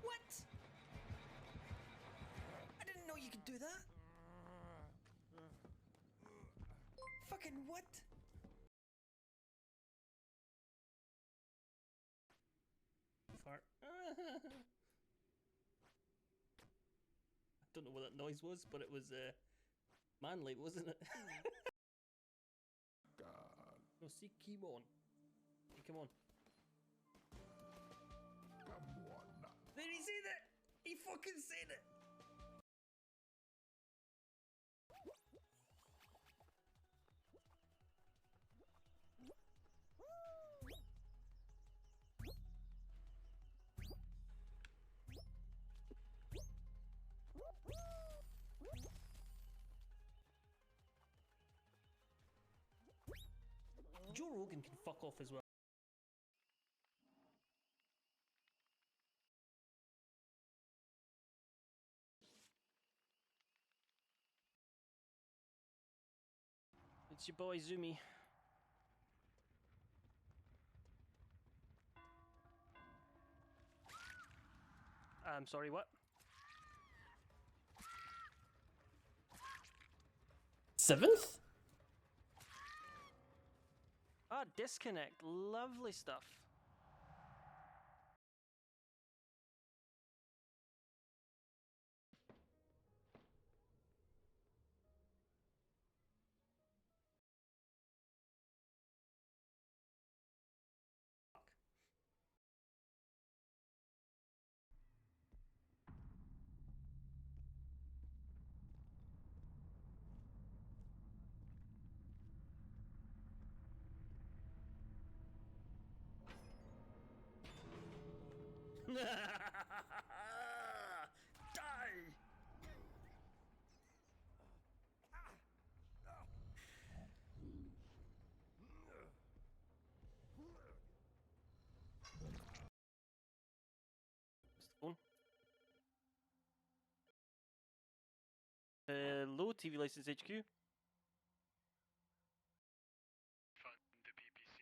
What? I didn't know you could do that. Fucking what? Fart. I don't know what that noise was, but it was manly, wasn't it? God. No, see, keep on. Come on. Come on. There, he said it! He fucking said it! Joe Rogan can fuck off as well. It's your boy Zumi. I'm sorry, what? Seventh? Ah, disconnect. Lovely stuff. Die! Hello, TV License HQ. Fund the BBC.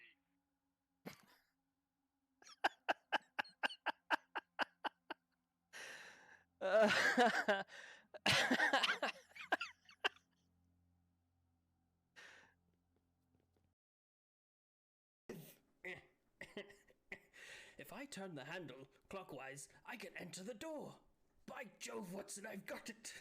If I turn the handle clockwise, I can enter the door. By Jove, Watson, I've got it.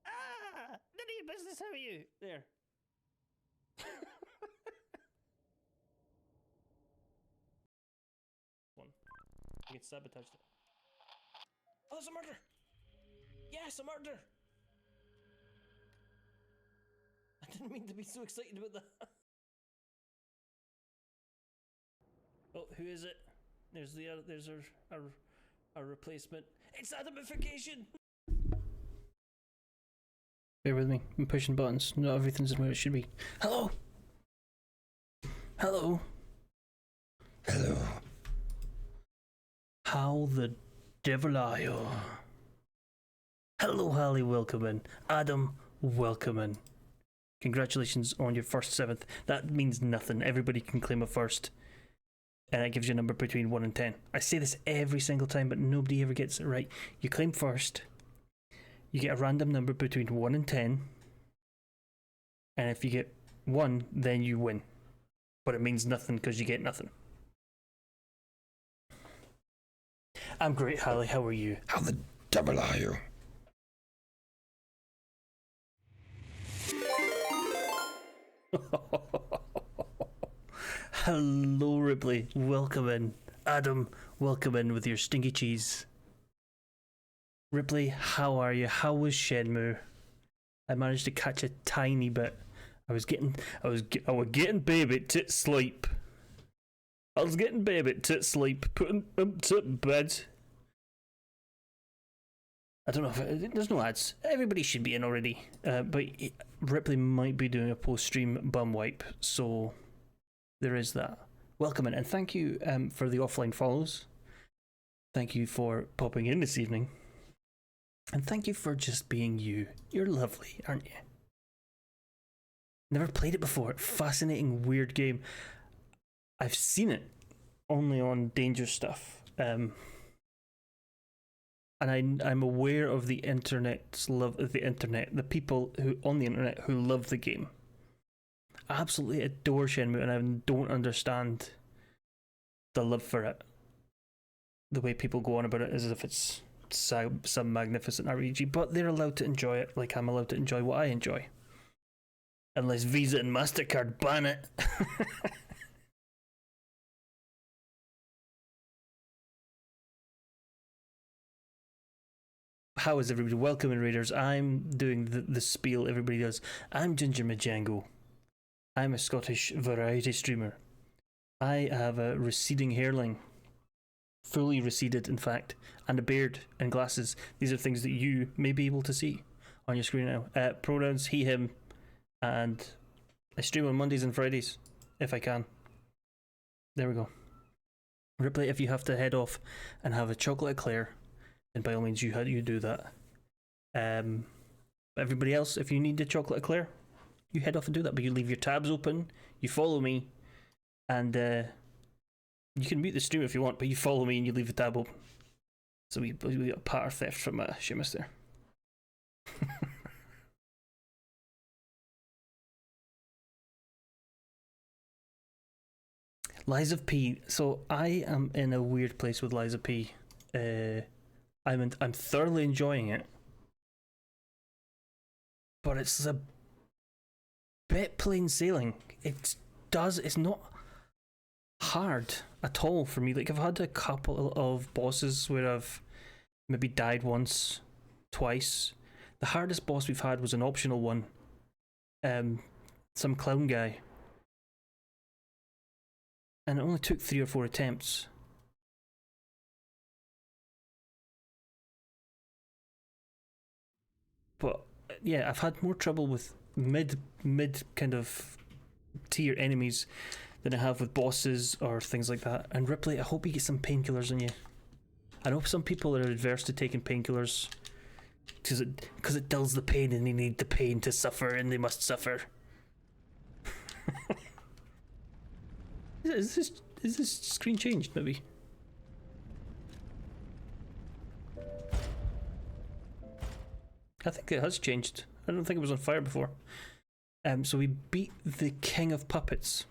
Ah! None of your business, how are you? There. One. You get sabotaged it. Oh, there's a murder! Yes, a murder! I didn't mean to be so excited about that. Oh, who is it? There's the other, there's our replacement. It's Adamification! Bear with me, I'm pushing buttons. Not everything's where it should be. Hello? Hello? Hello. How the devil are you? Hello, Hallie, welcome in. Adam, welcome in. Congratulations on your first 7th. That means nothing. Everybody can claim a first. And that gives you a number between 1 and 10. I say this every single time, but nobody ever gets it right. You claim first. You get a random number between 1 and 10. And if you get 1, then you win. But it means nothing because you get nothing. I'm great, Hallie. How are you? How the devil are you? Hello, Ripley. Welcome in. Adam, welcome in with your stinky cheese. Ripley, how are you? How was Shenmue? I managed to catch a tiny bit. I was getting baby to sleep. I was getting baby to sleep, putting him to bed. I don't know if there's no ads. Everybody should be in already. But Ripley might be doing a post-stream bum wipe, so there is that. Welcome in, and thank you for the offline follows. Thank you for popping in this evening. And thank you for just being you. You're lovely, aren't you? Never played it before. Fascinating, weird game. I've seen it only on Danger Stuff. And I'm aware of the internet's love of the internet. The people who on the internet who love the game. I absolutely adore Shenmue, and I don't understand the love for it. The way people go on about it as if it's some magnificent RPG, but they're allowed to enjoy it like I'm allowed to enjoy what I enjoy. Unless Visa and MasterCard ban it. How is everybody? Welcome in, Raiders. I'm doing the spiel everybody does. I'm Ginger Majango. I'm a Scottish variety streamer. I have a receding hairline. Fully receded, in fact. And a beard and glasses. These are things that you may be able to see on your screen now. Pronouns, he, him. And I stream on Mondays and Fridays, if I can. There we go. Ripley, if you have to head off and have a chocolate eclair, then by all means you do that. Everybody else, if you need a chocolate eclair, you head off and do that. But you leave your tabs open, you follow me, and you can mute the stream if you want, but you follow me and you leave the tab open. So we got pattern theft from Seamus there. Lies of P. So I am in a weird place with Lies of P. I'm thoroughly enjoying it, but it's a bit plain sailing. It's not hard at all for me. Like, I've had a couple of bosses where I've maybe died once, twice. The hardest boss we've had was an optional one. Some clown guy. And it only took 3 or 4 attempts. But yeah, I've had more trouble with mid kind of tier enemies than I have with bosses or things like that. And Ripley, I hope you get some painkillers in you. I know some people are adverse to taking painkillers because it dulls the pain, and they need the pain to suffer, and they must suffer. Is this screen changed? Maybe. I think it has changed. I don't think it was on fire before. So we beat the King of Puppets.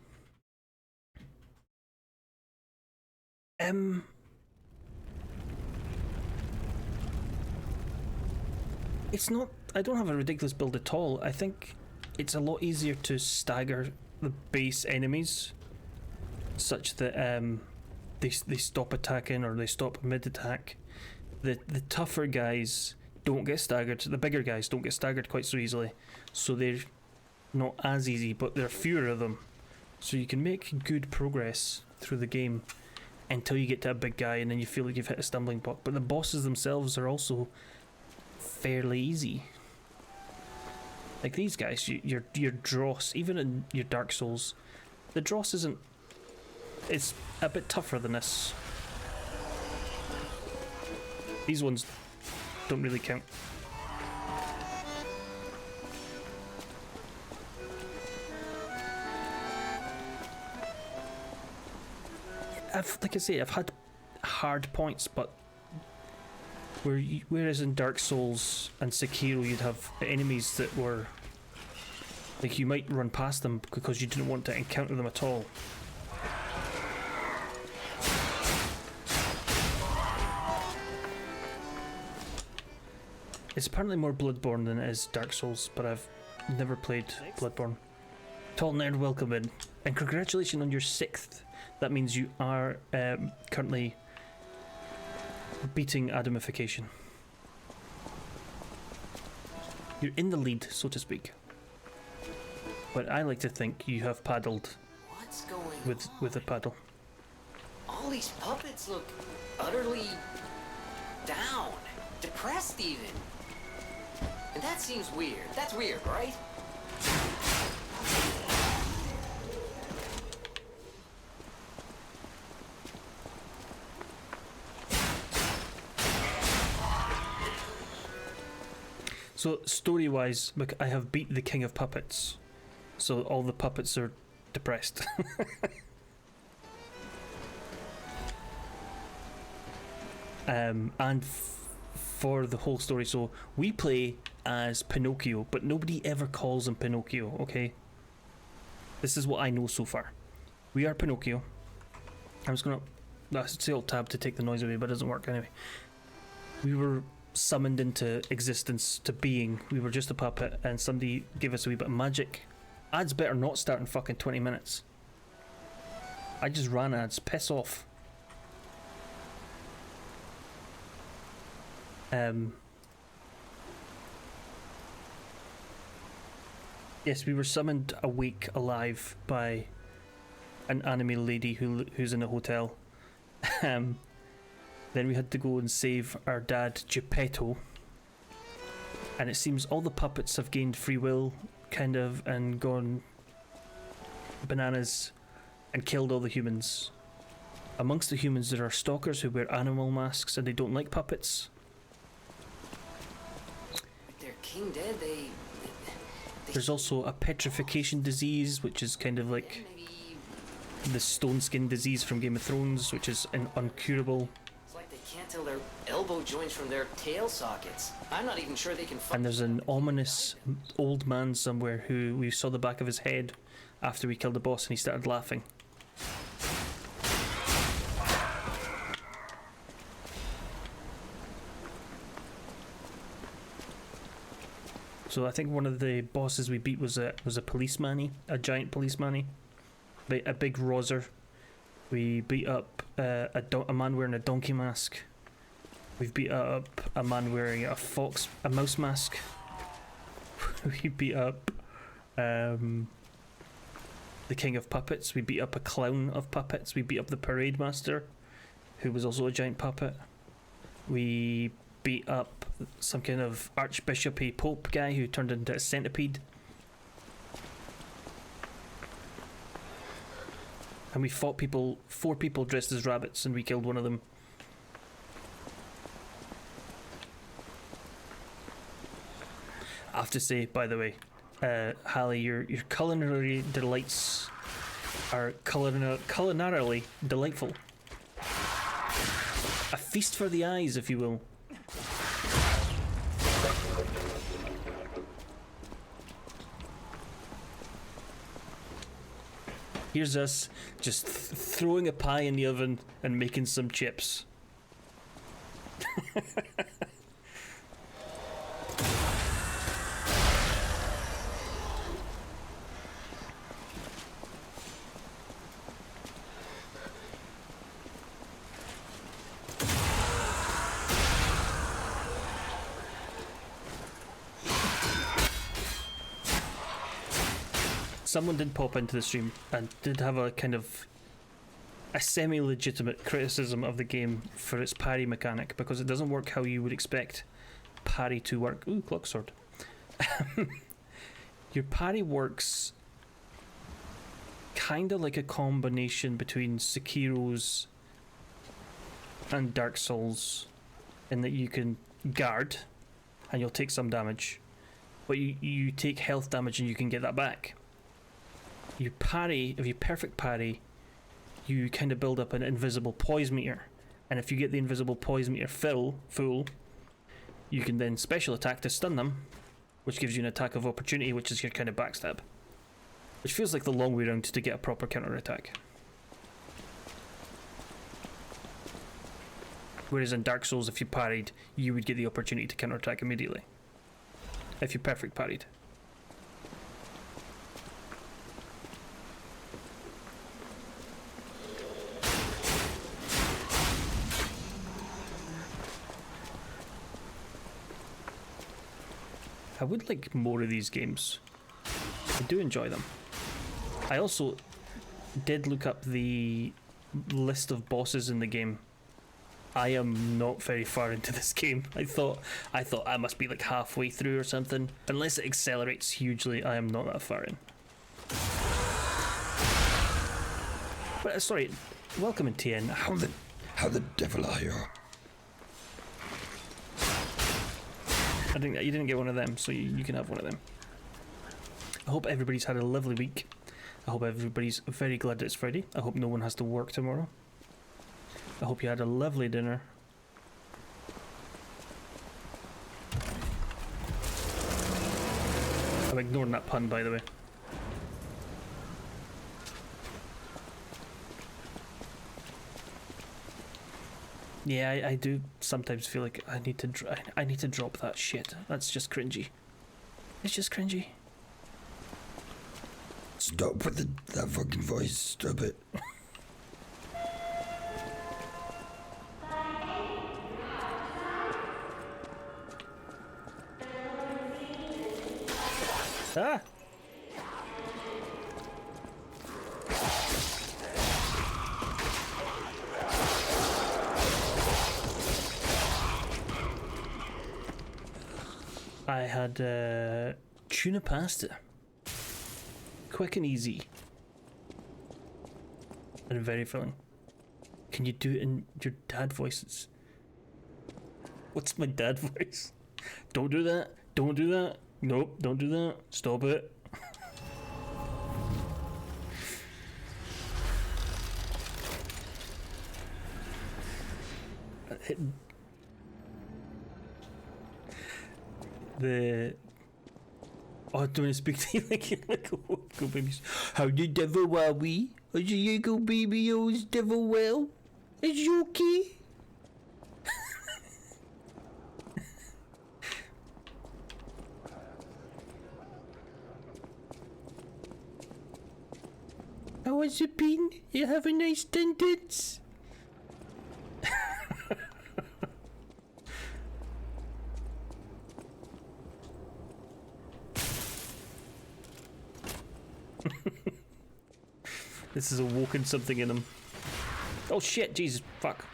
It's not. I don't have a ridiculous build at all. I think it's a lot easier to stagger the base enemies, such that they stop attacking or they stop mid attack. The tougher guys don't get staggered. The bigger guys don't get staggered quite so easily, so they're not as easy. But there are fewer of them, so you can make good progress through the game until you get to a big guy, and then you feel like you've hit a stumbling block. But the bosses themselves are also fairly easy. Like these guys, your Dross, even in your Dark Souls, the Dross isn't. It's a bit tougher than this. These ones don't really count. Like I say, I've had hard points, but whereas in Dark Souls and Sekiro you'd have enemies that were like, you might run past them because you didn't want to encounter them at all. It's apparently more Bloodborne than it is Dark Souls, but I've never played Bloodborne. Tall Nerd, welcome in, and congratulations on your 6th. That means you are currently beating Adamification. You're in the lead, so to speak. But I like to think you have paddled. What's going with a paddle. All these puppets look utterly down, depressed. depressed even. And that seems weird. That's weird, right? So story-wise, look, I have beat the King of Puppets, so all the puppets are depressed. And for the whole story, so we play as Pinocchio, but nobody ever calls him Pinocchio, okay? This is what I know so far. We are Pinocchio. I'm just gonna... That's Alt Tab to take the noise away, but it doesn't work anyway. We were summoned into existence, to being. We were just a puppet, and somebody gave us a wee bit of magic. Ads better not start in fucking 20 minutes. I just ran ads. Piss off. Yes, we were summoned awake, alive by an anime lady who's in a hotel. Then we had to go and save our dad, Geppetto. And it seems all the puppets have gained free will, kind of, and gone bananas and killed all the humans. Amongst the humans, there are stalkers who wear animal masks and they don't like puppets. With their king dead, they There's also a petrification disease, which is kind of like maybe the stone skin disease from Game of Thrones, which is uncurable. it's like they can't tell their elbow joints from their tail sockets. I'm not even sure they can And there's an ominous old man somewhere who we saw the back of his head after we killed the boss, and he started laughing. So I think one of the bosses we beat was a policeman-y, a giant policeman-y, a big roser. We beat up a man wearing a donkey mask. We've beat up a man wearing a mouse mask. We beat up the King of Puppets. We beat up a clown of puppets. We beat up the parade master, who was also a giant puppet. We beat up some kind of archbishop-y pope guy who turned into a centipede. And we fought 4 people dressed as rabbits, and we killed one of them. I have to say, by the way, Hallie, your culinary delights are culinarily delightful. A feast for the eyes, if you will. Here's us just throwing a pie in the oven and making some chips. Someone did pop into the stream and did have a kind of a semi-legitimate criticism of the game for its parry mechanic, because it doesn't work how you would expect parry to work. Ooh, clock sword. Your parry works kind of like a combination between Sekiro's and Dark Souls, in that you can guard and you'll take some damage, but you take health damage and you can get that back. You parry, if you perfect parry, you kind of build up an invisible poise meter, and if you get the invisible poise meter full, you can then special attack to stun them, which gives you an attack of opportunity, which is your kind of backstab, which feels like the long way round to get a proper counter attack. Whereas in Dark Souls, if you parried, you would get the opportunity to counter attack immediately if you perfect parried. I would like more of these games. I do enjoy them. I also did look up the list of bosses in the game, I am not very far into this game. I thought I must be like halfway through or something. Unless it accelerates hugely, I am not that far in. But sorry, welcome in TN. How the devil are you? I think that you didn't get one of them, so you can have one of them. I hope everybody's had a lovely week. I hope everybody's very glad that it's Friday. I hope no one has to work tomorrow. I hope you had a lovely dinner. I'm ignoring that pun, by the way. Yeah, I do sometimes feel like I need to drop that shit. That's just cringy. It's just cringy. Stop with that fucking voice. Stop it. Ah! I had tuna pasta. Quick and easy. And very filling. Can you do it in your dad voices? What's my dad voice? Don't do that. Don't do that. Nope, don't do that. Stop it. Oh, I don't want to speak to you like a go baby. How the devil are we? Is you go baby? Oh, is devil well? Is you okay? How has it been? You have a nice sentence? This has awoken something in him. Oh shit, Jesus, fuck.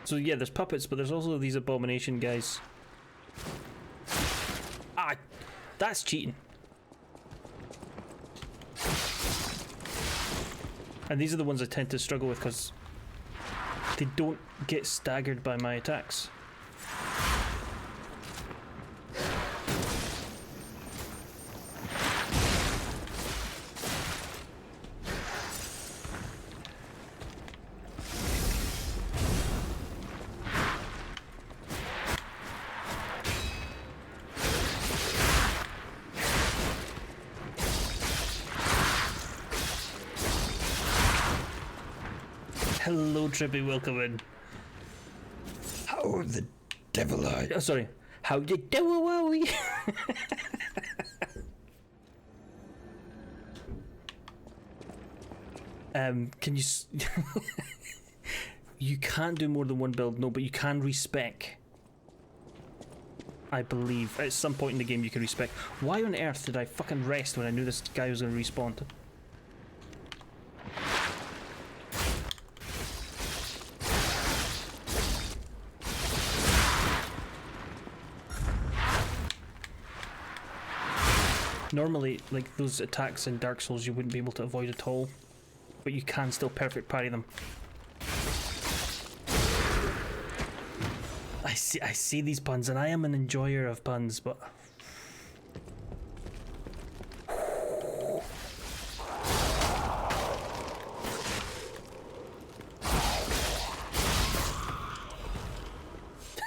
So yeah, there's puppets, but there's also these abomination guys. Ah, that's cheating. And these are the ones I tend to struggle with because they don't get staggered by my attacks. Hello, Trippy, welcome in. How the devil are you? Oh, sorry. How the devil are we? Can you... You can't do more than one build, no, but you can respec. I believe. At some point in the game you can respec. Why on earth did I fucking rest when I knew this guy was going to respawn? Normally, like, those attacks in Dark Souls you wouldn't be able to avoid at all, but you can still perfect parry them. I see these puns, and I am an enjoyer of puns, but...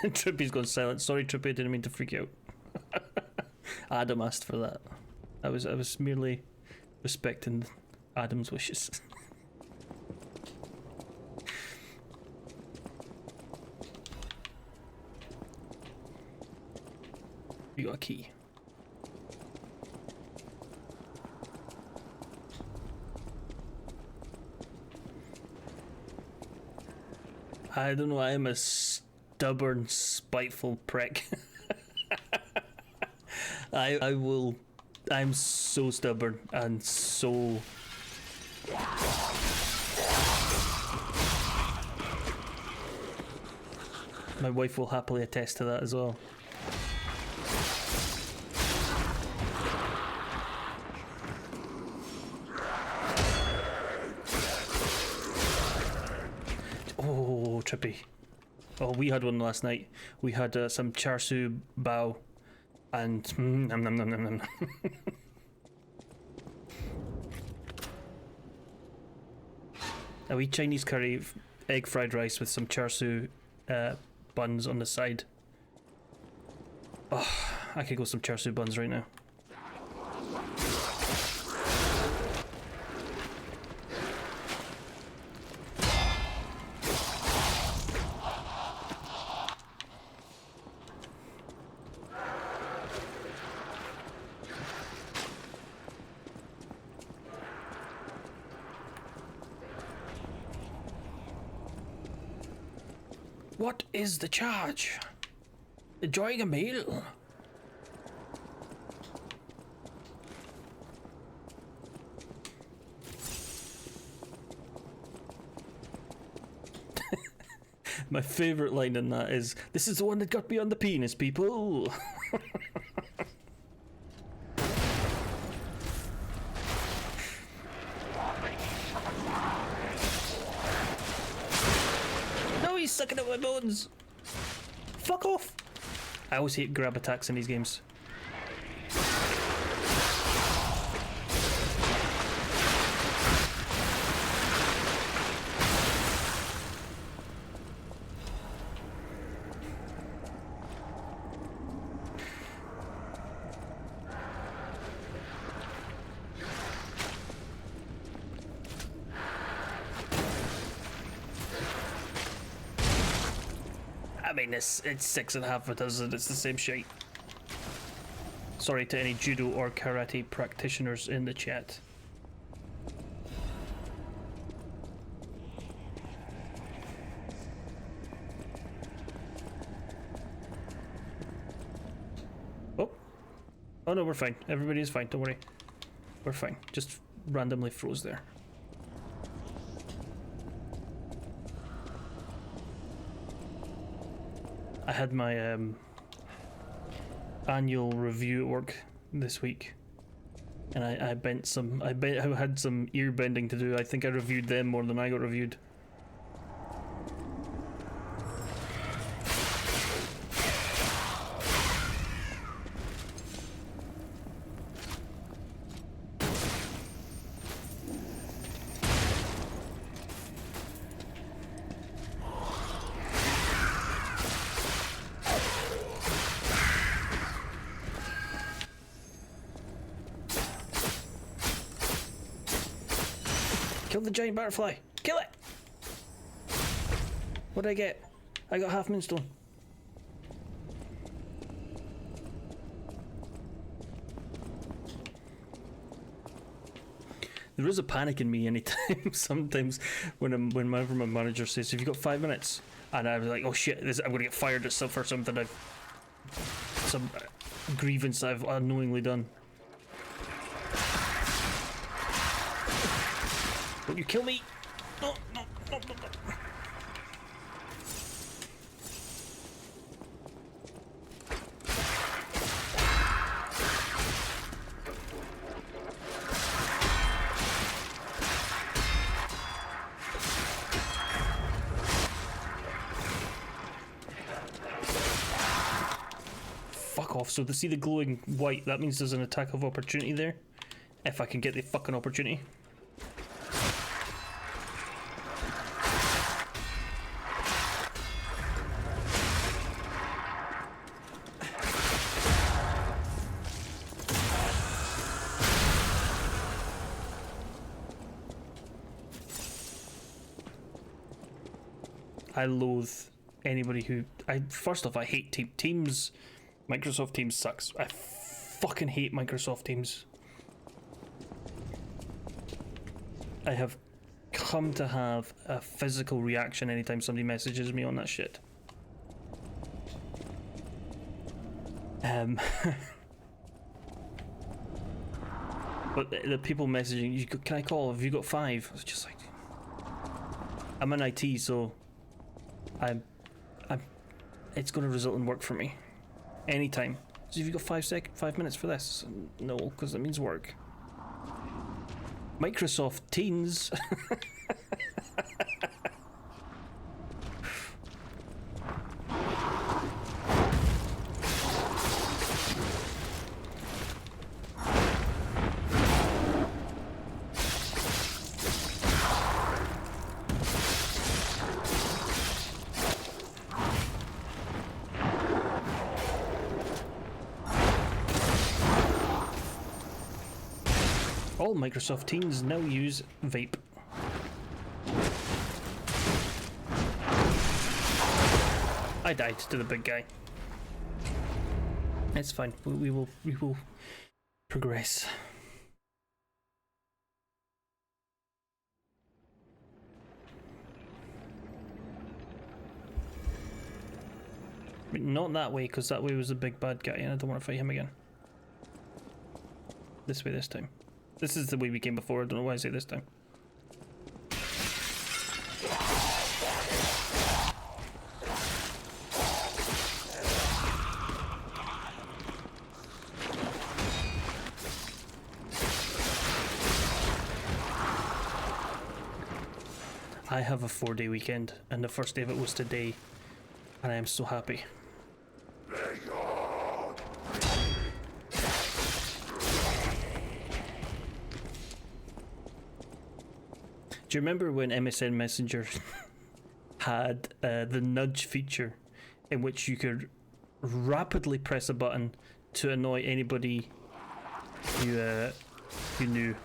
Trippy's gone silent. Sorry, Trippy, I didn't mean to freak you out. Adam asked for that. I was merely respecting Adam's wishes. You got a key. I don't know, I am a stubborn, spiteful prick. I'm so stubborn and so... My wife will happily attest to that as well. Oh, trippy. Oh, we had one last night. We had some char siu bao and nom nom nom nom nom. A wee Chinese curry, egg fried rice with some char siu buns on the side. Oh, I could go some char siu buns right now. What is the charge? Enjoying a meal? My favourite line in that is, "This is the one that got me on the penis, people." No, he's sucking up my bones. Fuck off. I always hate grab attacks in these games. I mean, it's 6.5 a dozen, it's the same shit. Sorry to any judo or karate practitioners in the chat. Oh. Oh no, we're fine. Everybody is fine, don't worry. We're fine. Just randomly froze there. I had my annual review at work this week, and I had some ear bending to do. I think I reviewed them more than I got reviewed. Kill the giant butterfly! Kill it! What did I get? I got half moonstone. There is a panic in me anytime. Sometimes whenever my manager says, "Have you got 5 minutes?" and I was like, "Oh shit, I'm gonna get fired at for something some grievance I've unknowingly done." Don't you kill me! No, no, no, no, no. Fuck off. So to see the glowing white, that means there's an attack of opportunity there. If I can get the fucking opportunity. I loathe anybody who... First off, I hate Teams. Microsoft Teams sucks. I fucking hate Microsoft Teams. I have come to have a physical reaction anytime somebody messages me on that shit. But the people messaging, "Can I call? Have you got 5?" It's just like... I'm in IT, so... I'm it's going to result in work for me. Anytime. So if you've got 5 minutes for this? No, because that means work. Microsoft Teams. All Microsoft Teams now use vape. I died to the big guy. It's fine. We will progress. Not that way, because that way was a big bad guy, and I don't want to fight him again. This way this time. This is the way we came before. I don't know why I say this time. I have a 4-day weekend, and the first day of it was today, and I am so happy. Do you remember when MSN Messenger had the nudge feature in which you could rapidly press a button to annoy anybody you knew?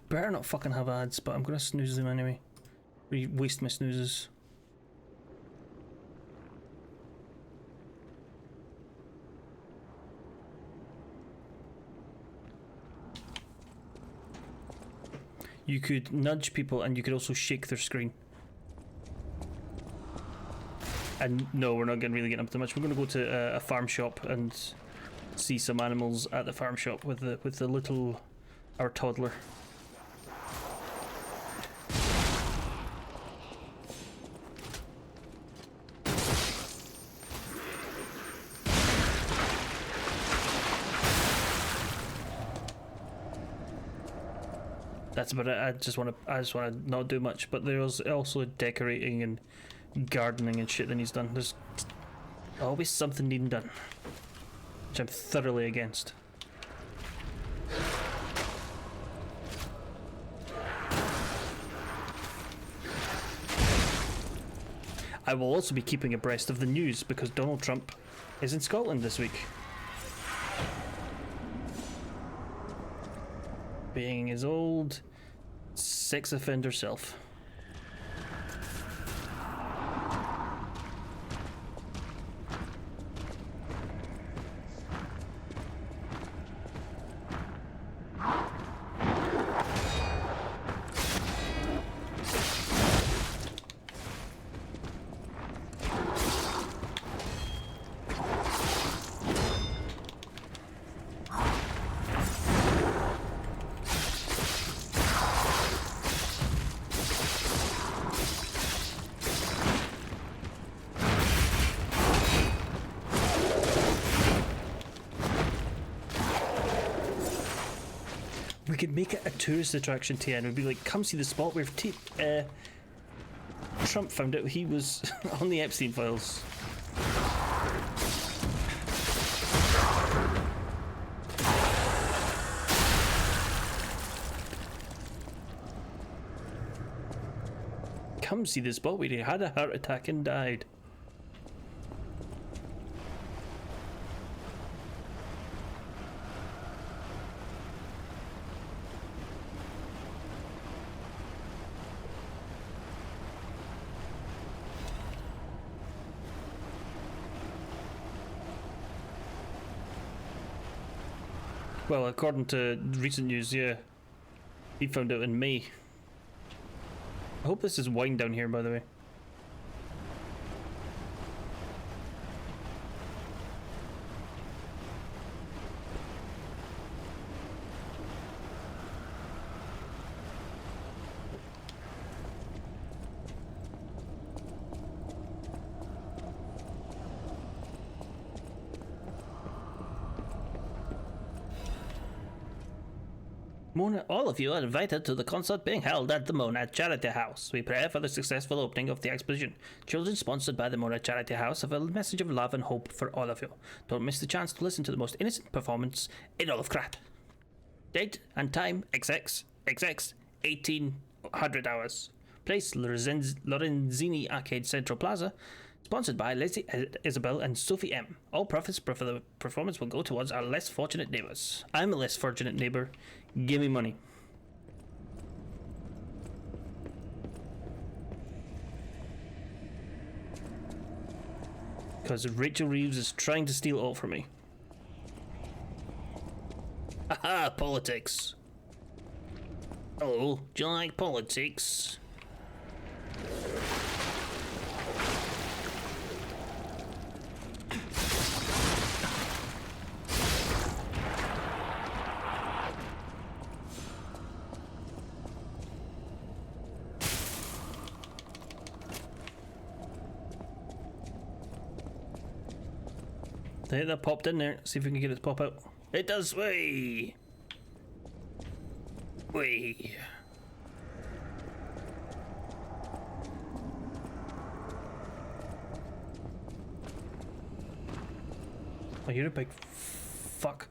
Better not fucking have ads, but I'm gonna snooze them anyway. Waste my snoozes. You could nudge people and you could also shake their screen. And no, we're not really getting up to much. We're gonna go to a farm shop and see some animals at the farm shop with the little, our toddler. That's about it. I just want to not do much. But there's also decorating and gardening and shit that he's done. There's always something needing done, which I'm thoroughly against. I will also be keeping abreast of the news because Donald Trump is in Scotland this week, being his old sex offender self. We could make it a tourist attraction, TN. We'd be like, come see the spot where Trump found out he was on the Epstein files. Come see the spot where he had a heart attack and died. Well, according to recent news, yeah, he found out in May. I hope this is wine down here, by the way. Mona, all of you are invited to the concert being held at the Mona Charity House. We pray for the successful opening of the exposition. Children sponsored by the Mona Charity House have a message of love and hope for all of you. Don't miss the chance to listen to the most innocent performance in all of Krat. Date and time XX 1800 hours. Place Lorenzini Arcade Central Plaza. Sponsored by Leslie Isabel and Sophie M. All profits for the performance will go towards our less fortunate neighbors. I'm a less fortunate neighbor. Give me money. Because Rachel Reeves is trying to steal all from me. Haha, politics. Hello, do you like politics? Hey, that popped in there. See if we can get it to pop out. It does. Way. Way. Oh, you're a big fuck.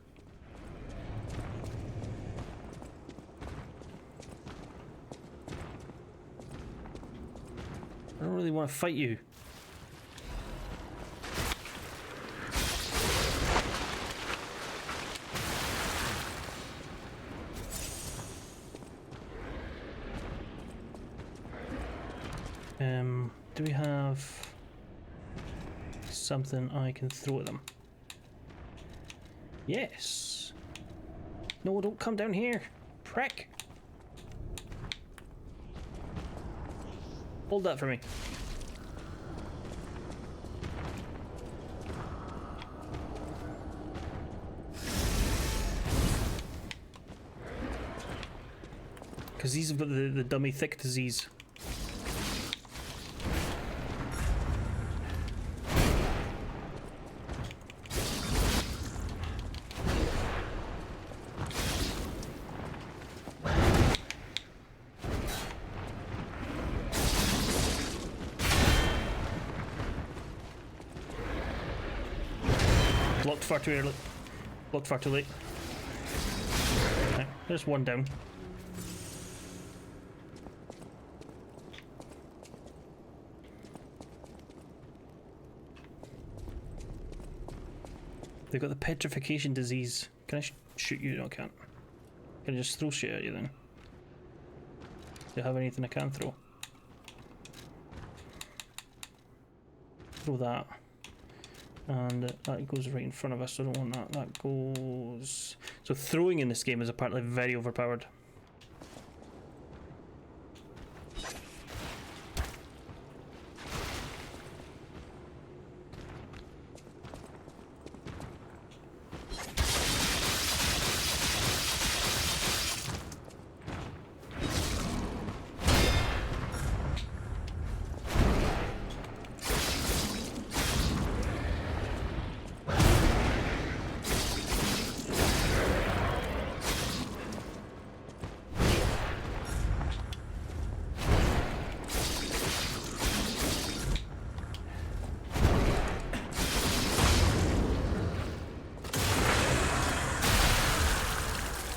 I don't really want to fight you. Do we have something I can throw at them? Yes. No, don't come down here. Prick. Hold that for me. Because these have got the dummy thick disease. Blocked far too early. Blocked far too late. Okay, there's one down. They've got the petrification disease. Can I shoot you? No, I can't. Can I just throw shit at you then? Do you have anything I can throw? Throw that. And that goes right in front of us, so I don't want that. That goes... So throwing in this game is apparently very overpowered.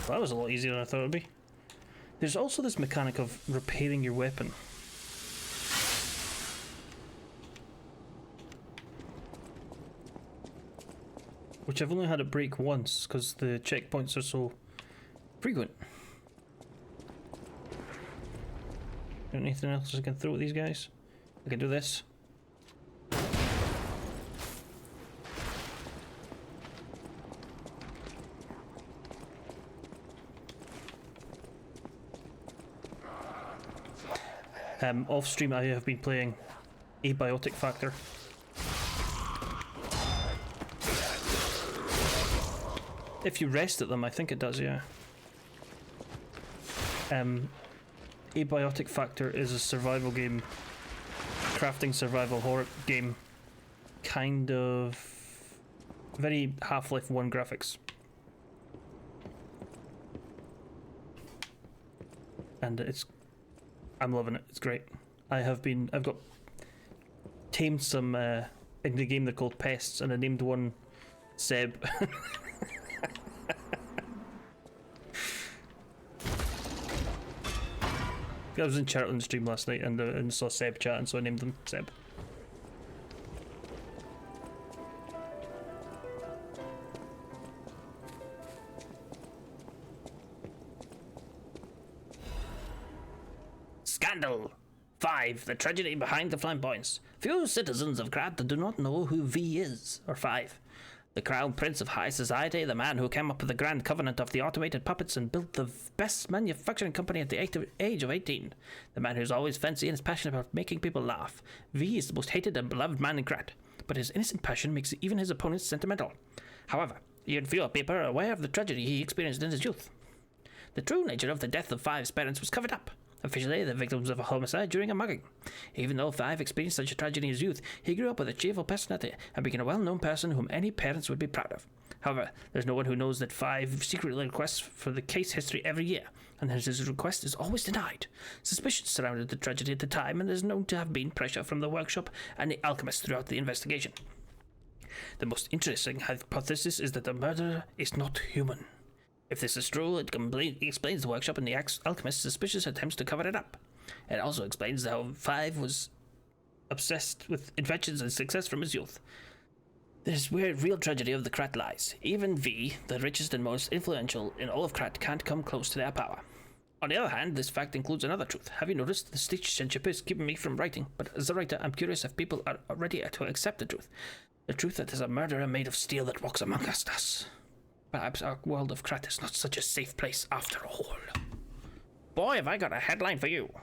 That was a lot easier than I thought it would be. There's also this mechanic of repairing your weapon. Which I've only had it break once because the checkpoints are so frequent. Anything else I can throw at these guys? I can do this. Off stream, I have been playing Abiotic Factor. If you rest at them, I think it does, yeah. Abiotic Factor is a survival game, crafting survival horror game, kind of very Half-Life 1 graphics. And I'm loving it, it's great. I've got tamed some, in the game they're called pests, and I named one Seb. I was in Charlton's stream last night and saw Seb chatting, so I named them Seb. Scandal! 5. The tragedy behind the flamboyance. Few citizens of Grad do not know who V is, or 5. The crown prince of high society, the man who came up with the grand covenant of the automated puppets and built the best manufacturing company at the age of 18. The man who's always fancy and is passionate about making people laugh. V is the most hated and beloved man in Grad, but his innocent passion makes even his opponents sentimental. However, even fewer people are aware of the tragedy he experienced in his youth. The true nature of the death of Five's parents was covered up. Officially, the victims of a homicide during a mugging. Even though Five experienced such a tragedy in his youth, he grew up with a cheerful personality and became a well-known person whom any parents would be proud of. However, there's no one who knows that Five secretly requests for the case history every year, and that his request is always denied. Suspicions surrounded the tragedy at the time, and there's known to have been pressure from the workshop and the alchemist throughout the investigation. The most interesting hypothesis is that the murderer is not human. If this is true, it completely explains the workshop and the alchemist's suspicious attempts to cover it up. It also explains how Five was obsessed with inventions and success from his youth. This is where real tragedy of the Krat lies. Even V, the richest and most influential in all of Krat, can't come close to their power. On the other hand, this fact includes another truth. Have you noticed the stage censorship is keeping me from writing? But as a writer, I'm curious if people are ready to accept the truth. The truth that there's a murderer made of steel that walks among us. Perhaps our world of Krat is not such a safe place after all. Boy, have I got a headline for you.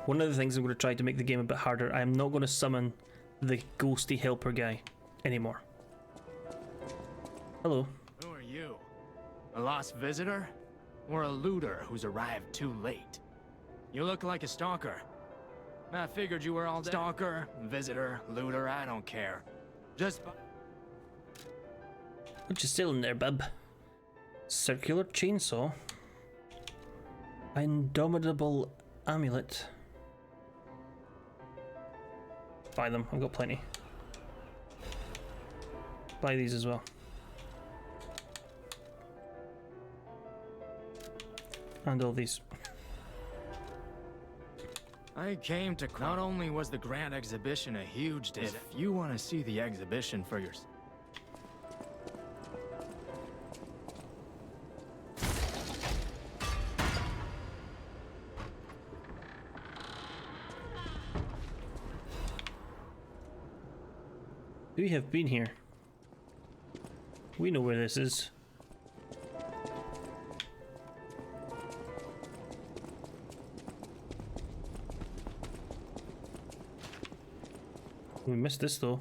One of the things I'm going to try to make the game a bit harder, I am not going to summon the ghosty helper guy anymore. Hello. Who are you? A lost visitor? Or a looter who's arrived too late? You look like a stalker. I figured you were all stalker, visitor, looter, I don't care. Just... What you selling there, bub? Circular chainsaw. Indomitable amulet. Buy them, I've got plenty. Buy these as well. And all these. I came to... Not only was the grand exhibition a huge day, if you want to see the exhibition for yourself. We have been here. We know where this is. We missed this though.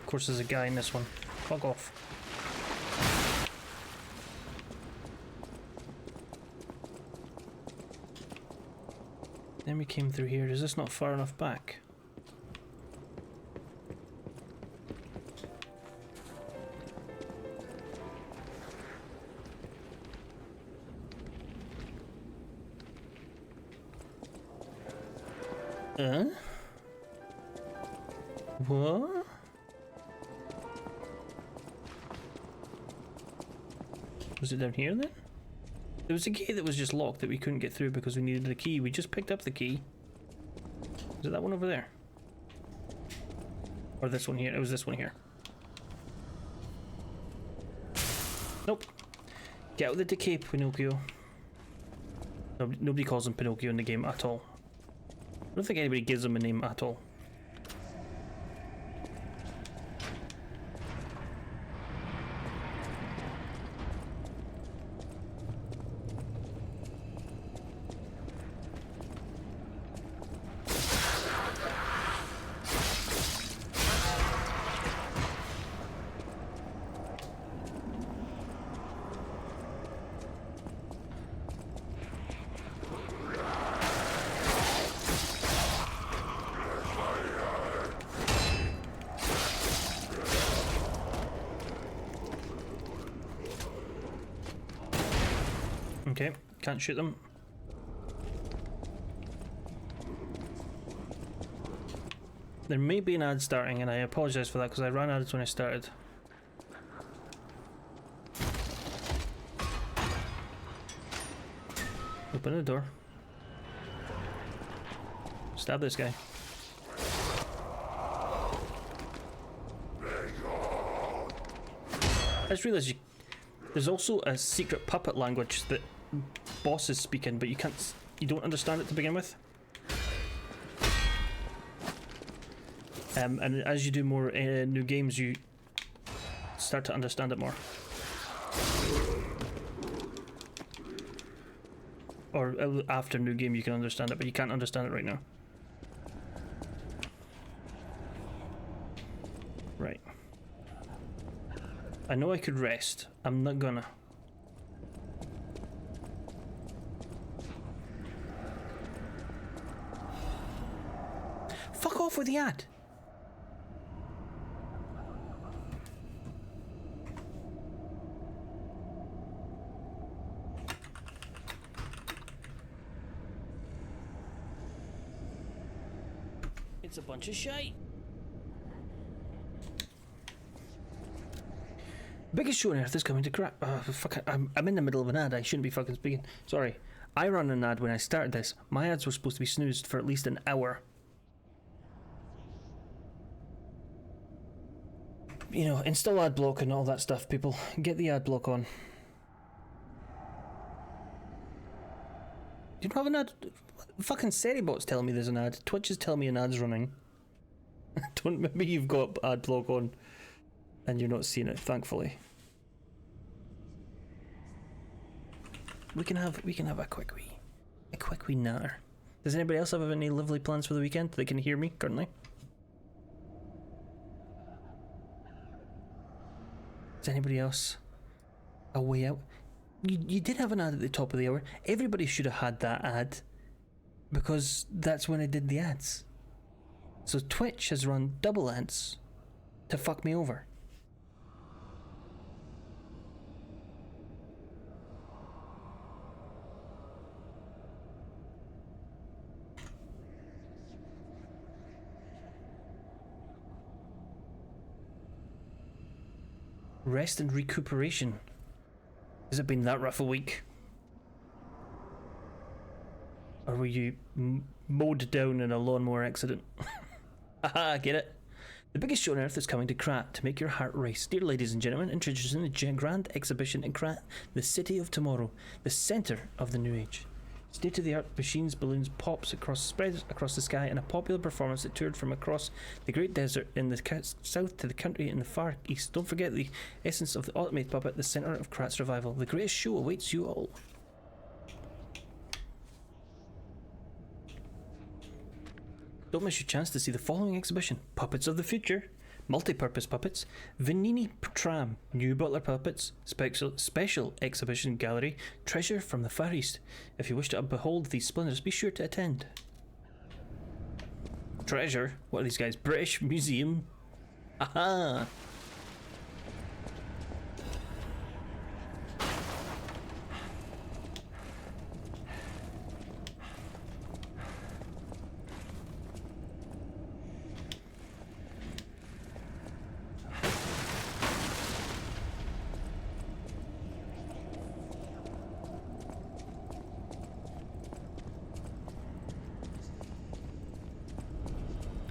Of course there's a guy in this one. Fuck off. Then we came through here. Is this not far enough back? What? Was it down here then? There was a gate that was just locked that we couldn't get through because we needed the key. We just picked up the key. Is it that one over there? Or this one here? It was this one here. Nope. Get out of the decay, Pinocchio. Nobody calls him Pinocchio in the game at all. I don't think anybody gives him a name at all. Okay, can't shoot them. There may be an ad starting, and I apologise for that because I ran ads when I started. Open the door. Stab this guy. I just realised there's also a secret puppet language that bosses speak in, but you don't understand it to begin with. And as you do more new games, you start to understand it more. Or after new game you can understand it, but you can't understand it right now. Right. I know I could rest. I'm not gonna. Fuck off with the ad. It's a bunch of shite. Biggest show on earth is coming to crap. Fuck it. I'm in the middle of an ad. I shouldn't be fucking speaking. Sorry. I ran an ad when I started this. My ads were supposed to be snoozed for at least an hour. You know, install ad block and all that stuff, people. Get the ad block on. You don't have an ad? Fucking Seribot's telling me there's an ad. Twitch is telling me an ad's running. Maybe you've got ad block on and you're not seeing it, thankfully. We can have a quick wee natter. Does anybody else have any lovely plans for the weekend? They can hear me currently. Is anybody else a way out? You did have an ad at the top of the hour. Everybody should have had that ad because that's when I did the ads. So Twitch has run double ads to fuck me over. Rest and recuperation. Has it been that rough a week? Or were you mowed down in a lawnmower accident? Haha, get it? The biggest show on earth is coming to Krat to make your heart race. Dear ladies and gentlemen, introducing the grand exhibition in Krat, the city of tomorrow, the centre of the new age. State-of-the-art machines, balloons, pops spread across the sky, and a popular performance that toured from across the Great Desert in the south to the country in the far east. Don't forget the essence of the automated puppet, the centre of Krat's revival. The greatest show awaits you all. Don't miss your chance to see the following exhibition: Puppets of the Future, Multi-Purpose Puppets, Vanini Tram, New Butler Puppets, Special Exhibition Gallery, Treasure from the Far East. If you wish to behold these splendours, be sure to attend. Treasure? What are these guys? British Museum? Aha!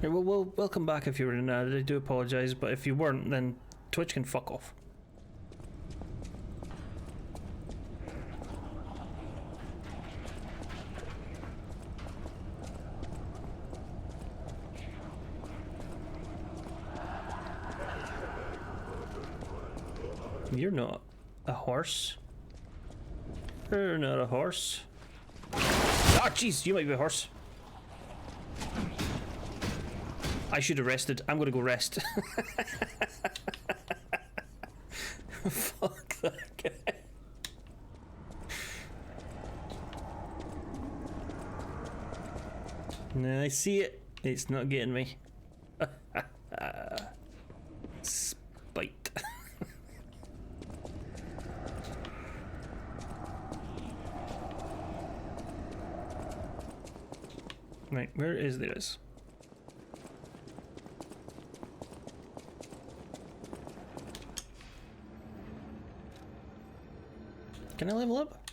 Yeah, well, welcome back if you were in ad. I do apologise, but if you weren't, then Twitch can fuck off. You're not a horse. You're not a horse. Ah, jeez, you might be a horse. I should have rested. I'm gonna go rest. Fuck that guy. No, I see it. It's not getting me. Spite. Right, where is this? Can I level up?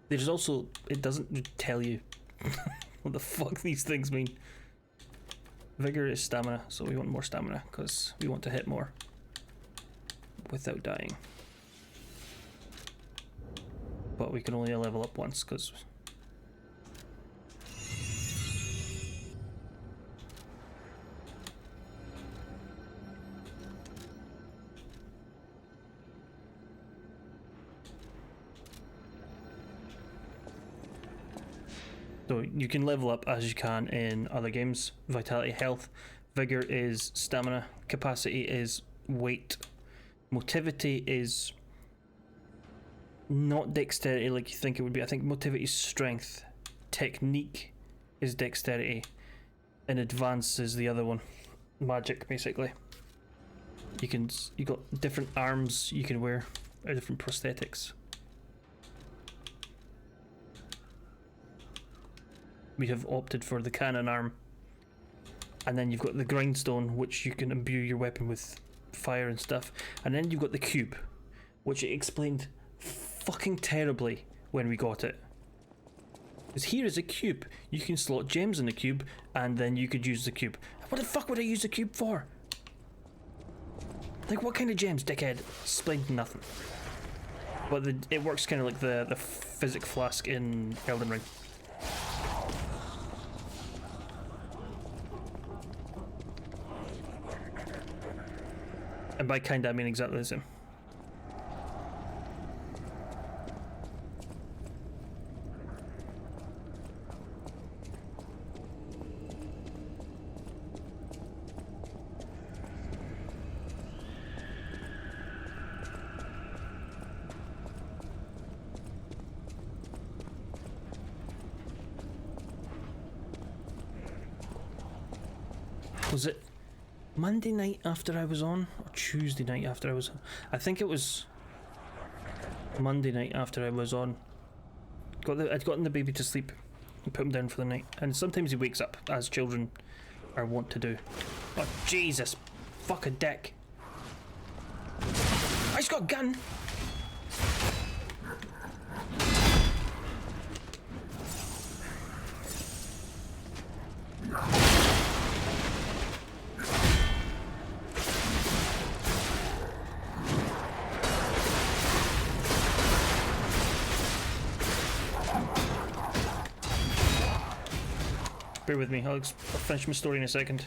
There's also, it doesn't tell you what the fuck these things mean. Vigor is stamina, so we want more stamina because we want to hit more without dying. But we can only level up once because so you can level up as you can in other games. Vitality, health, vigor is stamina, capacity is weight, motivity is not dexterity like you think it would be. I think motivity is strength, technique is dexterity, and advance is the other one. Magic, basically. You got different arms you can wear, or different prosthetics. We have opted for the cannon arm, and then you've got the grindstone, which you can imbue your weapon with fire and stuff, and then you've got the cube, which it explained fucking terribly when we got it. Because here is a cube, you can slot gems in the cube, and then you could use the cube. What the fuck would I use the cube for? Like, what kind of gems, dickhead? Explained nothing. But it works kind of like the physic flask in Elden Ring. And by kinda I mean exactly the same. Was it Monday night after I was on, or Tuesday night after I was on? I think it was Monday night after I was on. I'd gotten the baby to sleep and put him down for the night, and sometimes he wakes up, as children are wont to do. Oh Jesus, fuck a dick! I just got a gun. Bear with me, I'll finish my story in a second.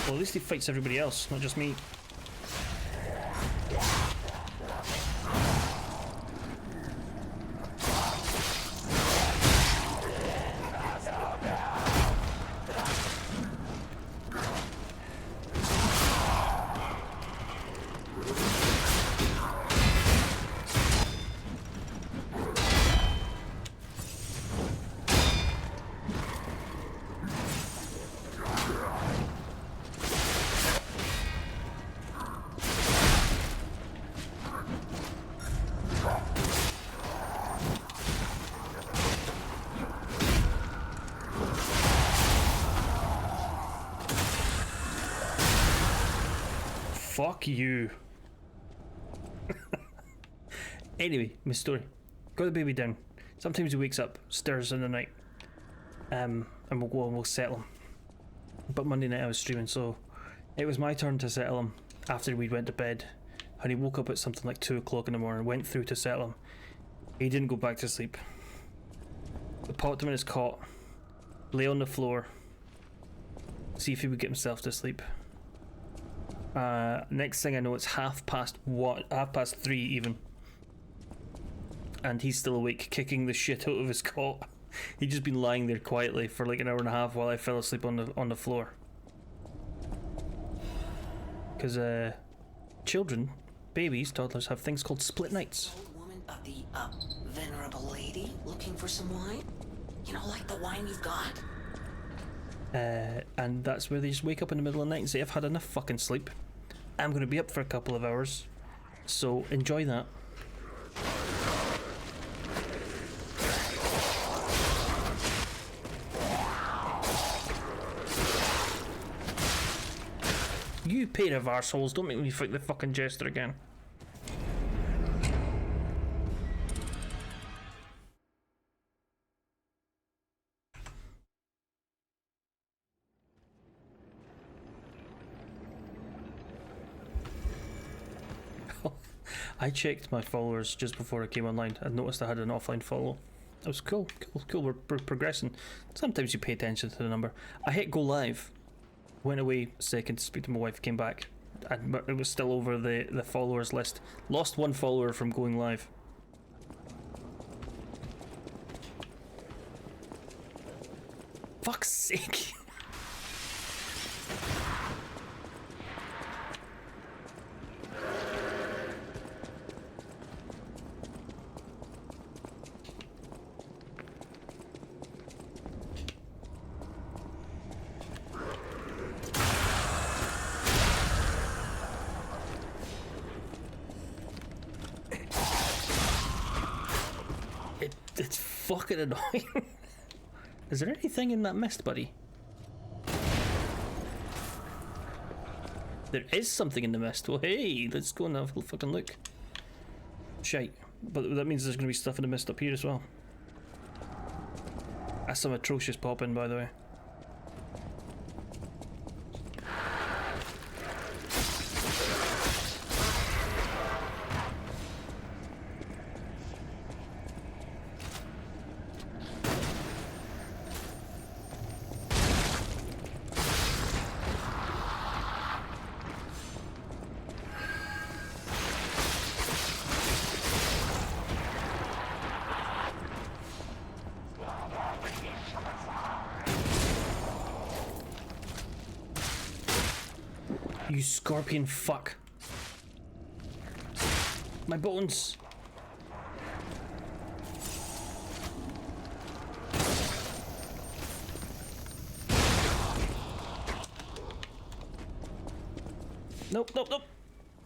Well, at least he fights everybody else, not just me. Fuck you. Anyway, my story. Got the baby down. Sometimes he wakes up, stirs in the night, and we'll go and we'll settle him. But Monday night I was streaming, so it was my turn to settle him after we went to bed. And he woke up at something like 2 o'clock in the morning, went through to settle him. He didn't go back to sleep. I popped him in his cot, lay on the floor, See if he would get himself to sleep. Next thing I know, it's half past 3 even. And he's still awake, kicking the shit out of his cot. He'd just been lying there quietly for like an hour and a half while I fell asleep on the floor. Because children, babies, toddlers have things called split nights. Old woman, the venerable lady looking for some wine? You know, like the wine you've got? And that's where they just wake up in the middle of the night and say, I've had enough fucking sleep. I'm going to be up for a couple of hours. So enjoy that. You pair of arseholes, don't make me fight the fucking jester again. I checked my followers just before I came online. I noticed I had an offline follow. That was cool. We're progressing. Sometimes you pay attention to the number. I hit go live. Went away a second to speak to my wife, came back. And it was still over the followers list. Lost one follower from going live. Fuck's sake. It's fucking annoying. Is there anything in that mist, buddy? There is something in the mist. Well, hey, let's go and have a fucking look. Shite. But that means there's going to be stuff in the mist up here as well. That's some atrocious popping, by the way. You scorpion fuck. My bones. Nope.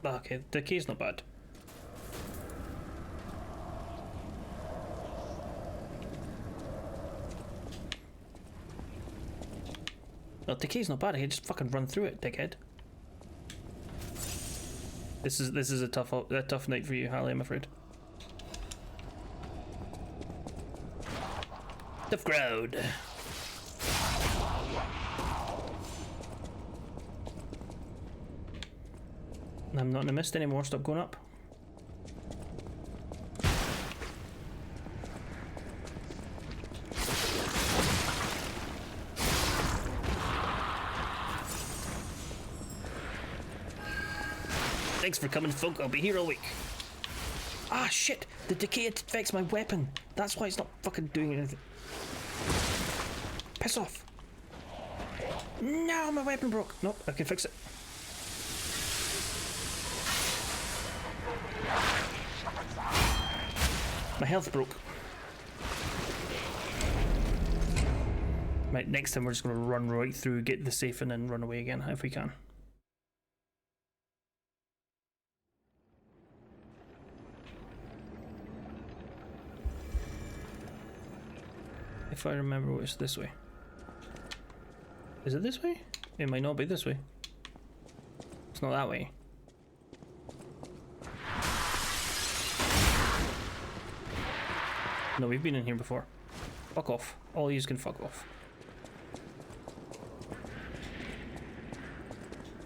Okay, decay's not bad. No, decay's not bad. I can just fucking run through it, dickhead. This is a tough night for you, Hallie, I'm afraid. Tough crowd. I'm not in the mist anymore, stop going up. Thanks for coming, folk. I'll be here all week. Ah, shit! The decay affects my weapon. That's why it's not fucking doing anything. Piss off. No, my weapon broke. Nope, I can fix it. My health broke. Right, next time we're just going to run right through, get the safe, and then run away again if we can. If I remember, it's this way. Is it this way? It might not be this way. It's not that way. No, we've been in here before. Fuck off. All yous can fuck off.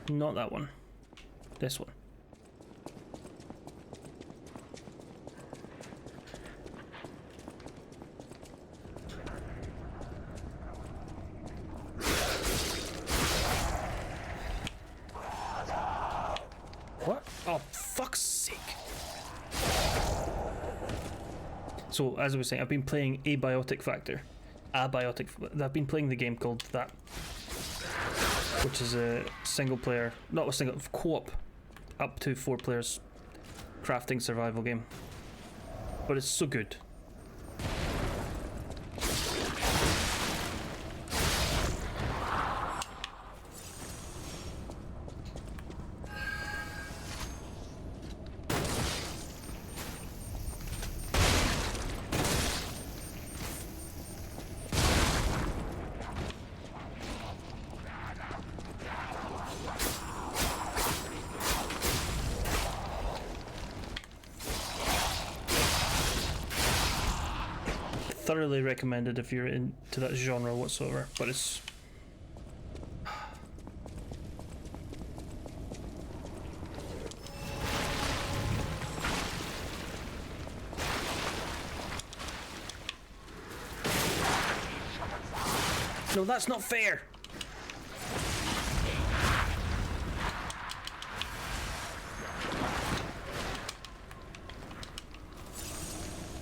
Not that one. This one. fuck's sake. So, as I was saying, I've been playing Abiotic Factor. I've been playing the game called that, which is a single player, not a single, co-op, up to 4 players crafting survival game. But it's so good. Thoroughly recommended if you're into that genre whatsoever, but it's no, that's not fair.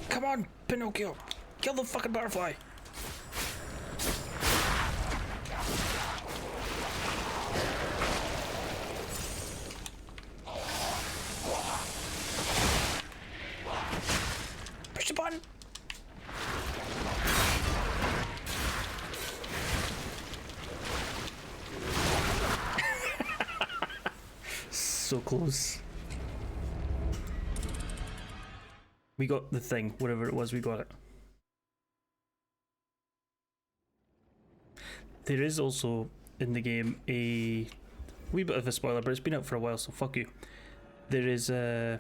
Come on, Pinocchio. Kill the fucking butterfly! Push the button! So close. We got the thing, whatever it was, we got it. There is also in the game a wee bit of a spoiler, but it's been out for a while, so fuck you. There is a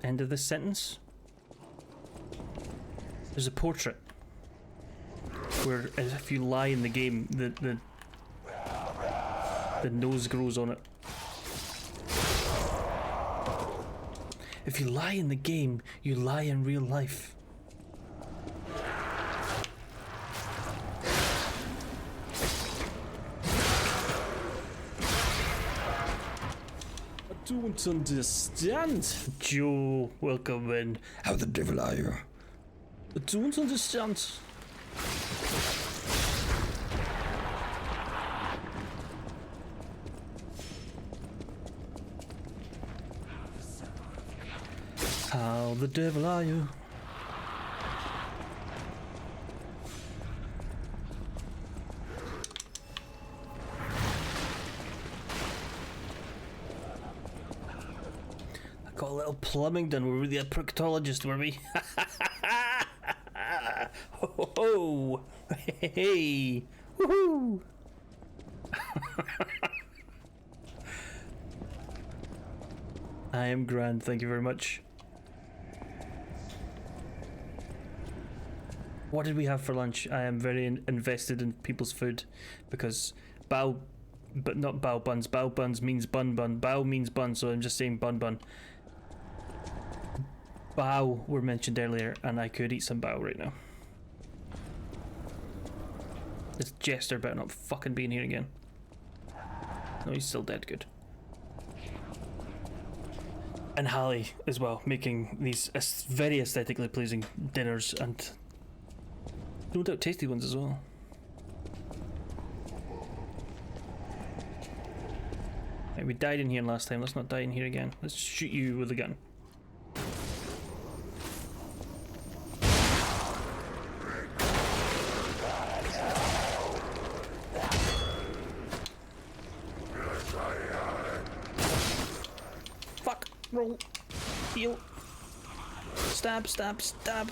end of this sentence. There's a portrait where, if you lie in the game, the nose grows on it. If you lie in the game, you lie in real life. Don't understand. Joe, welcome in. How the devil are you? I don't understand. How the devil are you? Got a little plumbing done. We were the proctologist, were we? Ho ho ho! Hey! Woohoo! I am grand, thank you very much. What did we have for lunch? I am very invested in people's food because bao, but not bao buns. Bao buns means bun bun. Bao means bun, so I'm just saying bun bun. Bao were mentioned earlier, and I could eat some bao right now. This jester better not fucking be in here again. No, he's still dead. Good. And Hallie as well, making these very aesthetically pleasing dinners, and no doubt tasty ones as well. Right, we died in here last time. Let's not die in here again. Let's shoot you with a gun. Fuck! Roll! Heal! Stab! Stab! Stab!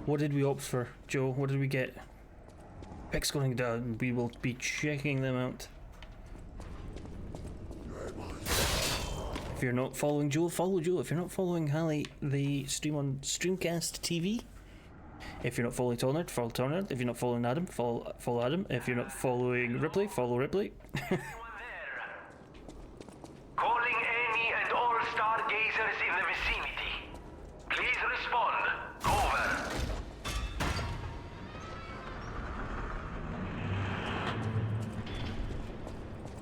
What did we opt for, Joe? What did we get? Pick's going down. We will be checking them out. If you're not following Joe, follow Joe. If you're not following Hallie, the stream on Streamcast TV. If you're not following Tornerd, follow Tornerd. If you're not following Adam, follow Adam. If you're not following Ripley, follow Ripley. Calling any and all stargazers in the vicinity. Please respond. Over.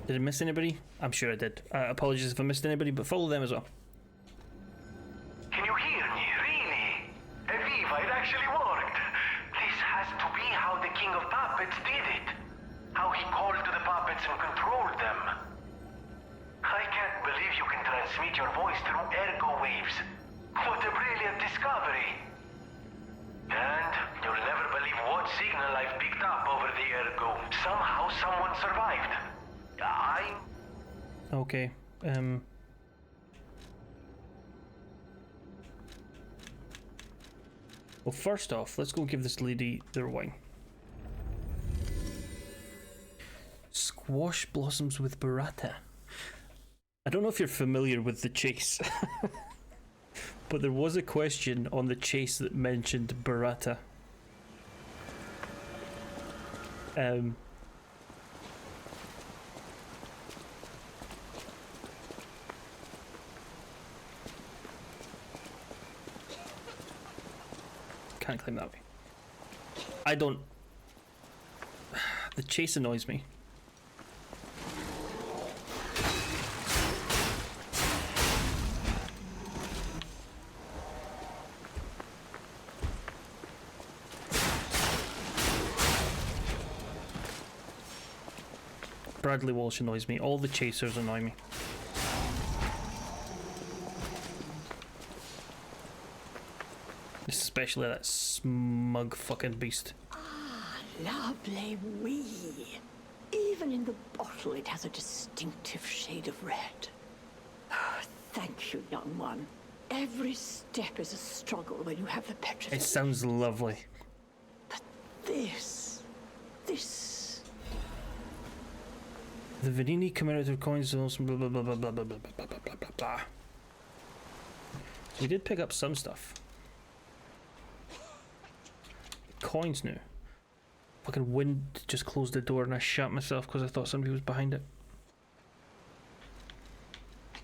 Did I miss anybody? I'm sure I did. Apologies if I missed anybody, but follow them as well. Can you hear me? Really? Aviva, it actually worked. This has to be how the King of Puppets did it. How he called to the puppets and controlled them. I can't believe you can transmit your voice through ergo waves. What a brilliant discovery. And you'll never believe what signal I've picked up over the ergo. Somehow someone survived. Okay, well, first off, let's go give this lady their wine. Squash blossoms with burrata. I don't know if you're familiar with the chase, but there was a question on the chase that mentioned burrata. Can't climb that way. I don't. The chase annoys me. Bradley Walsh annoys me. All the chasers annoy me. Especially that smug fucking beast. Ah, lovely wee. Even in the bottle it has a distinctive shade of red. Oh, thank you, young one. Every step is a struggle when you have the petrification. It sounds lovely. But this... The Vanini commemorative coins and also blah blah blah blah blah blah blah blah blah blah blah blah. We did pick up some stuff. Coins new. Fucking wind just closed the door and I shut myself because I thought somebody was behind it.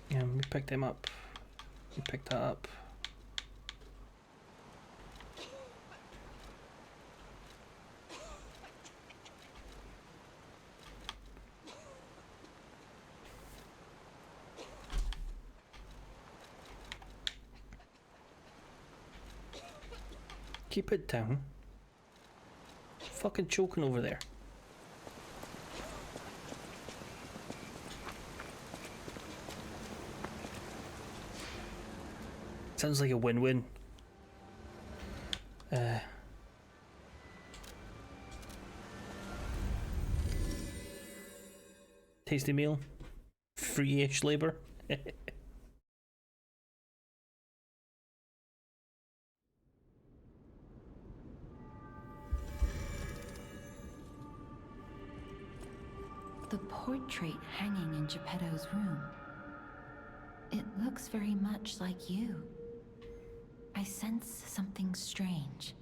Yeah, we picked them up. We picked that up. Keep it down. Fucking choking over there. Sounds like a win-win. Tasty meal. Free-ish labor. The portrait hanging in Geppetto's room. It looks very much like you. I sense something strange.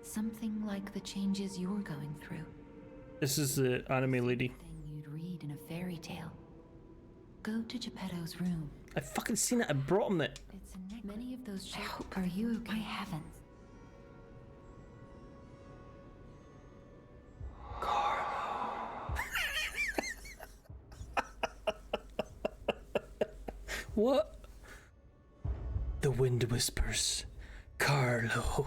Something like the changes you're going through. This is the anime lady. Thing you'd read in a fairy tale. Go to Geppetto's room. I fucking seen it. I brought him it. It's a necklace. Many of those. Are you okay? I haven't. What? The wind whispers, Carlo.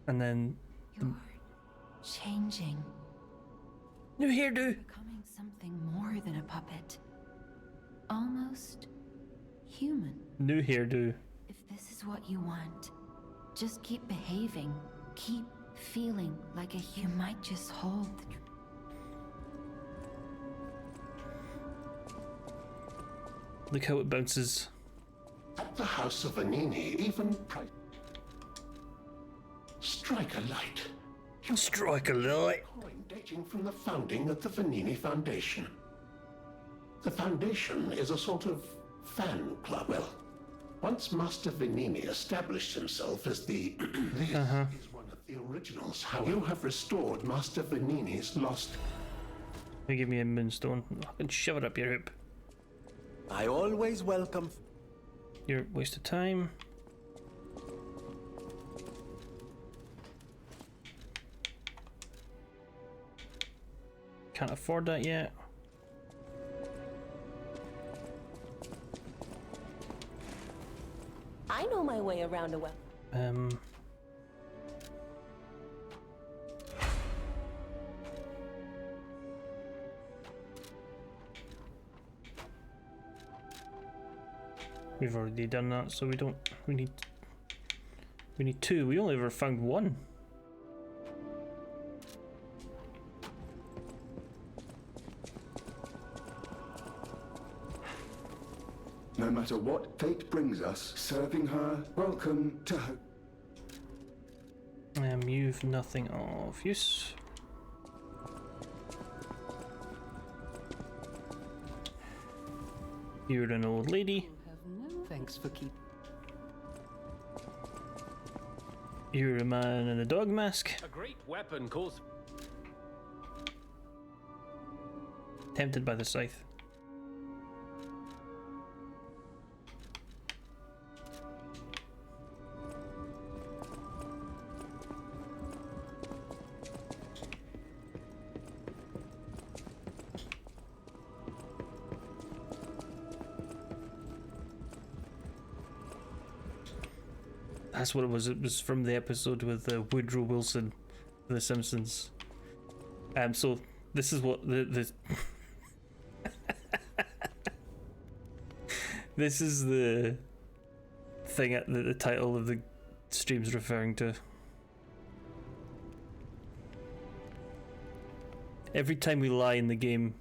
And then You're changing. new hairdo. Becoming something more than a puppet. Almost human. New hairdo. If this is what you want, just keep behaving. Keep feeling like a human. You might just hold the truth. Look how it bounces. At the house of Vanini, even strike a light. Strike a light. Coin dating from the founding of the Vanini Foundation. The Foundation is a sort of fan club. Well, once Master Vanini established himself as the... This is one of the originals. How you have restored Master Vanini's lost... You give me a moonstone. I can shove it up your hip. I always welcome... You're a waste of time. Can't afford that yet. I know my way around a well. We've already done that, so we don't. We need two. We only ever found one. No matter what fate brings us, serving her, welcome to her. You've nothing of use. You're an old lady. Thanks for keeping. You're a man in a dog mask. A great weapon calls. Tempted by the scythe. That's what it was. It was from the episode with Woodrow Wilson, The Simpsons. So this is what the this is the thing at the title of the stream's referring to. Every time we lie in the game,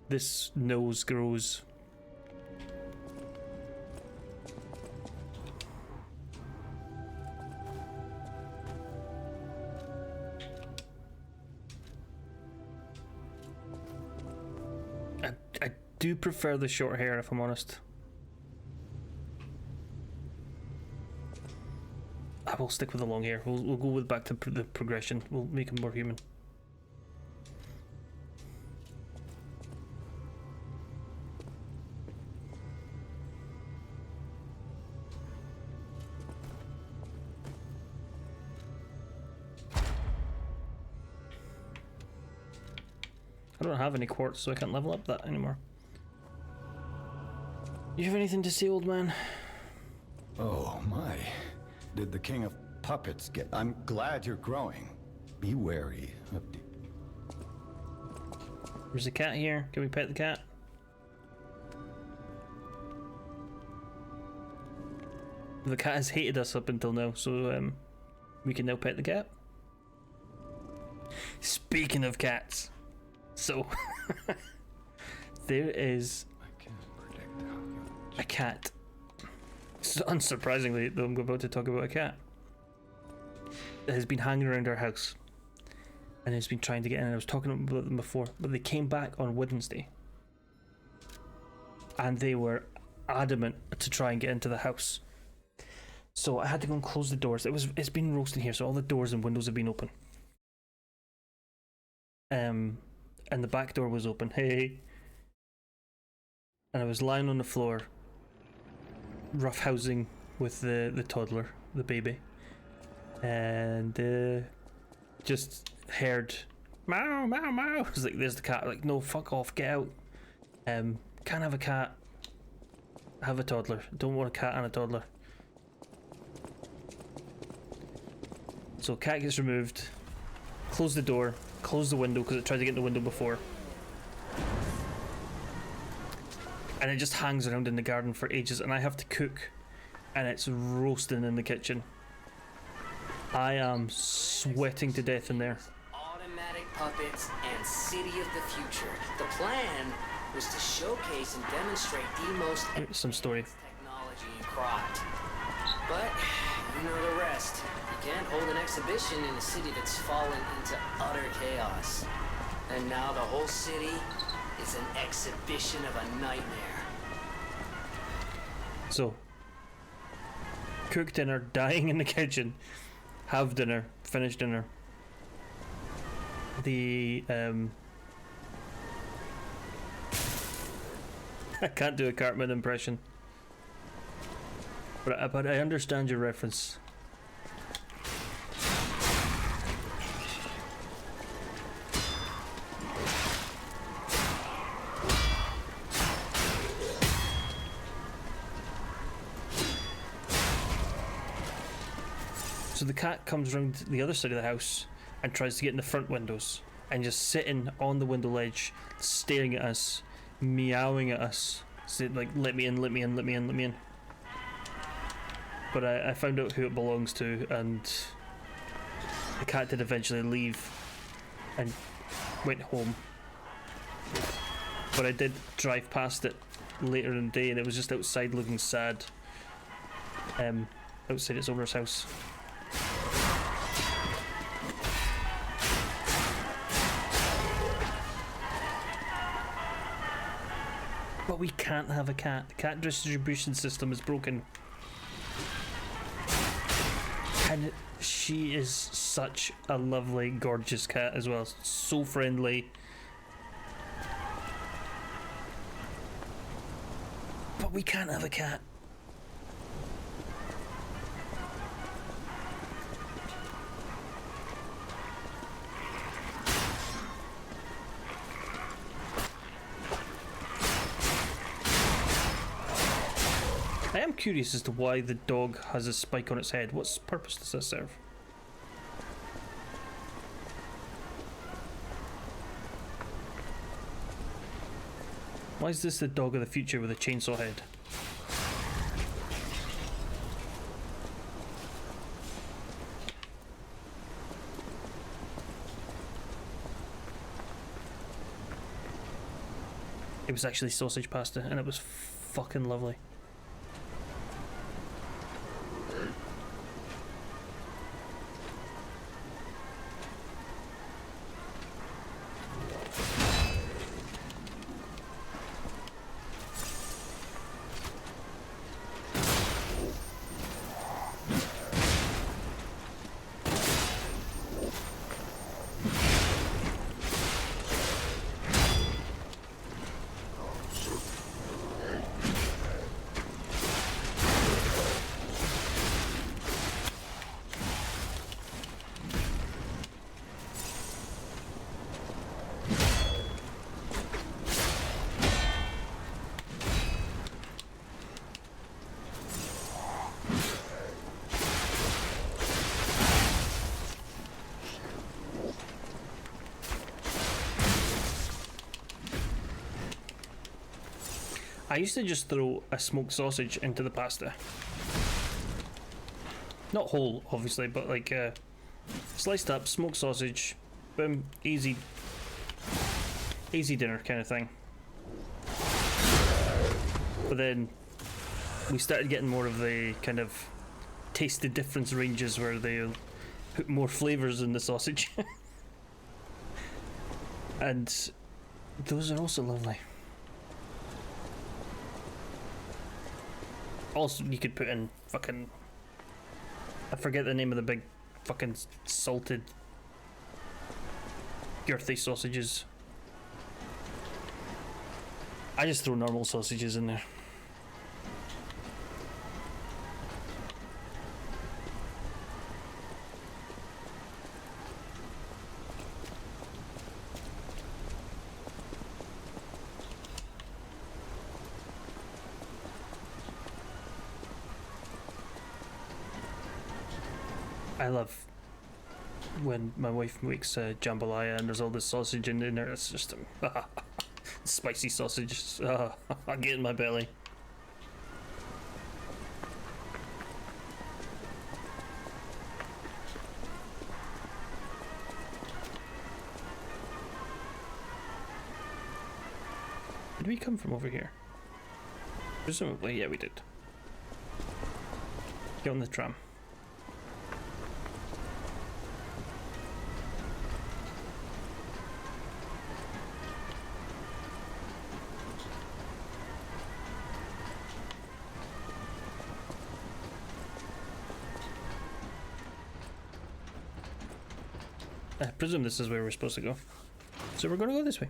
this nose grows. I do prefer the short hair, if I'm honest. I will stick with the long hair. We'll go with back to the progression. We'll make him more human. I don't have any quartz, so I can't level up that anymore. You have anything to say, old man? Oh my. Did the king of puppets get... I'm glad you're growing. Be wary of... There's a cat here. Can we pet the cat? The cat has hated us up until now, so we can now pet the cat. Speaking of cats, so there is a cat. So unsurprisingly, though, I'm about to talk about a cat that has been hanging around our house and has been trying to get in. I was talking about them before, but they came back on Wednesday and they were adamant to try and get into the house. So I had to go and close the doors. It's been roasting here, so all the doors and windows have been open. And the back door was open. Hey. And I was lying on the floor, roughhousing with the toddler, the baby, and just heard meow meow meow. I was like, "There's the cat." Like, no, fuck off, get out. Can't have a cat. Have a toddler. Don't want a cat and a toddler. So cat gets removed. Close the door. Close the window because it tried to get in the window before. And it just hangs around in the garden for ages, and I have to cook, and it's roasting in the kitchen. I am sweating to death in there. Automatic puppets and city of the future. The plan was to showcase and demonstrate the most Some story. technology in Krot. But you know the rest. You can't hold an exhibition in a city that's fallen into utter chaos. And now the whole city is an exhibition of a nightmare. So, cook dinner, dying in the kitchen, have dinner, finish dinner. The I can't do a Cartman impression, but I understand your reference. So the cat comes round the other side of the house and tries to get in the front windows, and just sitting on the window ledge, staring at us, meowing at us, saying like, "Let me in, let me in, let me in, let me in." But I found out who it belongs to, and the cat did eventually leave and went home. But I did drive past it later in the day, and it was just outside looking sad, outside its owner's house. But we can't have a cat. The cat distribution system is broken. And she is such a lovely, gorgeous cat as well. So friendly. But we can't have a cat. I am curious as to why the dog has a spike on its head. What purpose does that serve? Why is this the dog of the future with a chainsaw head? It was actually sausage pasta, and it was fucking lovely. I used to just throw a smoked sausage into the pasta. Not whole, obviously, but like sliced up smoked sausage, boom, easy dinner kind of thing. But then we started getting more of the kind of taste the difference ranges where they put more flavors in the sausage. And those are also lovely. Also, you could put in fucking... I forget the name of the big fucking salted girthy sausages. I just throw normal sausages in there. I love when my wife makes jambalaya and there's all this sausage in there. It's just spicy sausage. I get in my belly. Did we come from over here? Presumably, yeah, we did. Get on the tram. I presume this is where we're supposed to go. So we're going to go this way.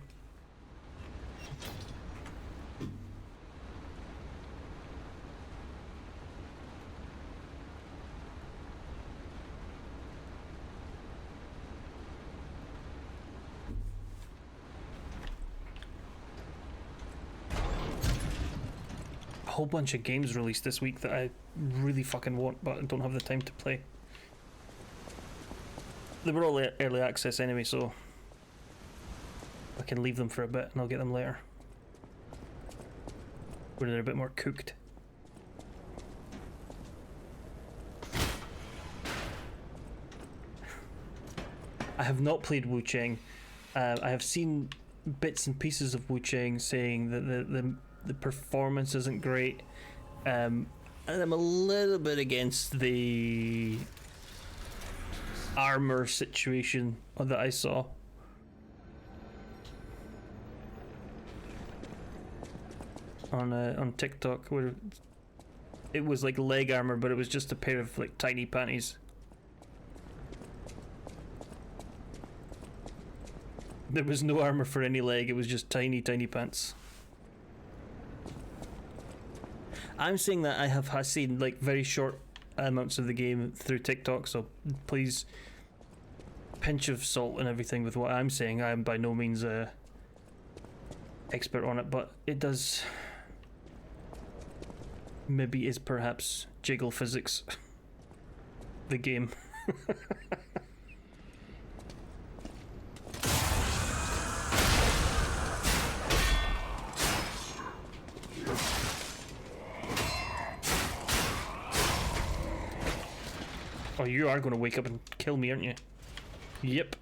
A whole bunch of games released this week that I really fucking want, but I don't have the time to play. They were all early access anyway, so I can leave them for a bit and I'll get them later. Where they're a bit more cooked. I have not played Wu Cheng. I have seen bits and pieces of Wu Cheng saying that the performance isn't great, and I'm a little bit against the armor situation that I saw. On TikTok, where it was like leg armor, but it was just a pair of like tiny panties. There was no armor for any leg, it was just tiny pants. I'm saying that I have seen like very short amounts of the game through TikTok, so please pinch of salt and everything with what I'm saying. I am by no means a expert on it, but it does maybe is perhaps jiggle physics the game. Oh, you are going to wake up and kill me, aren't you? Yep.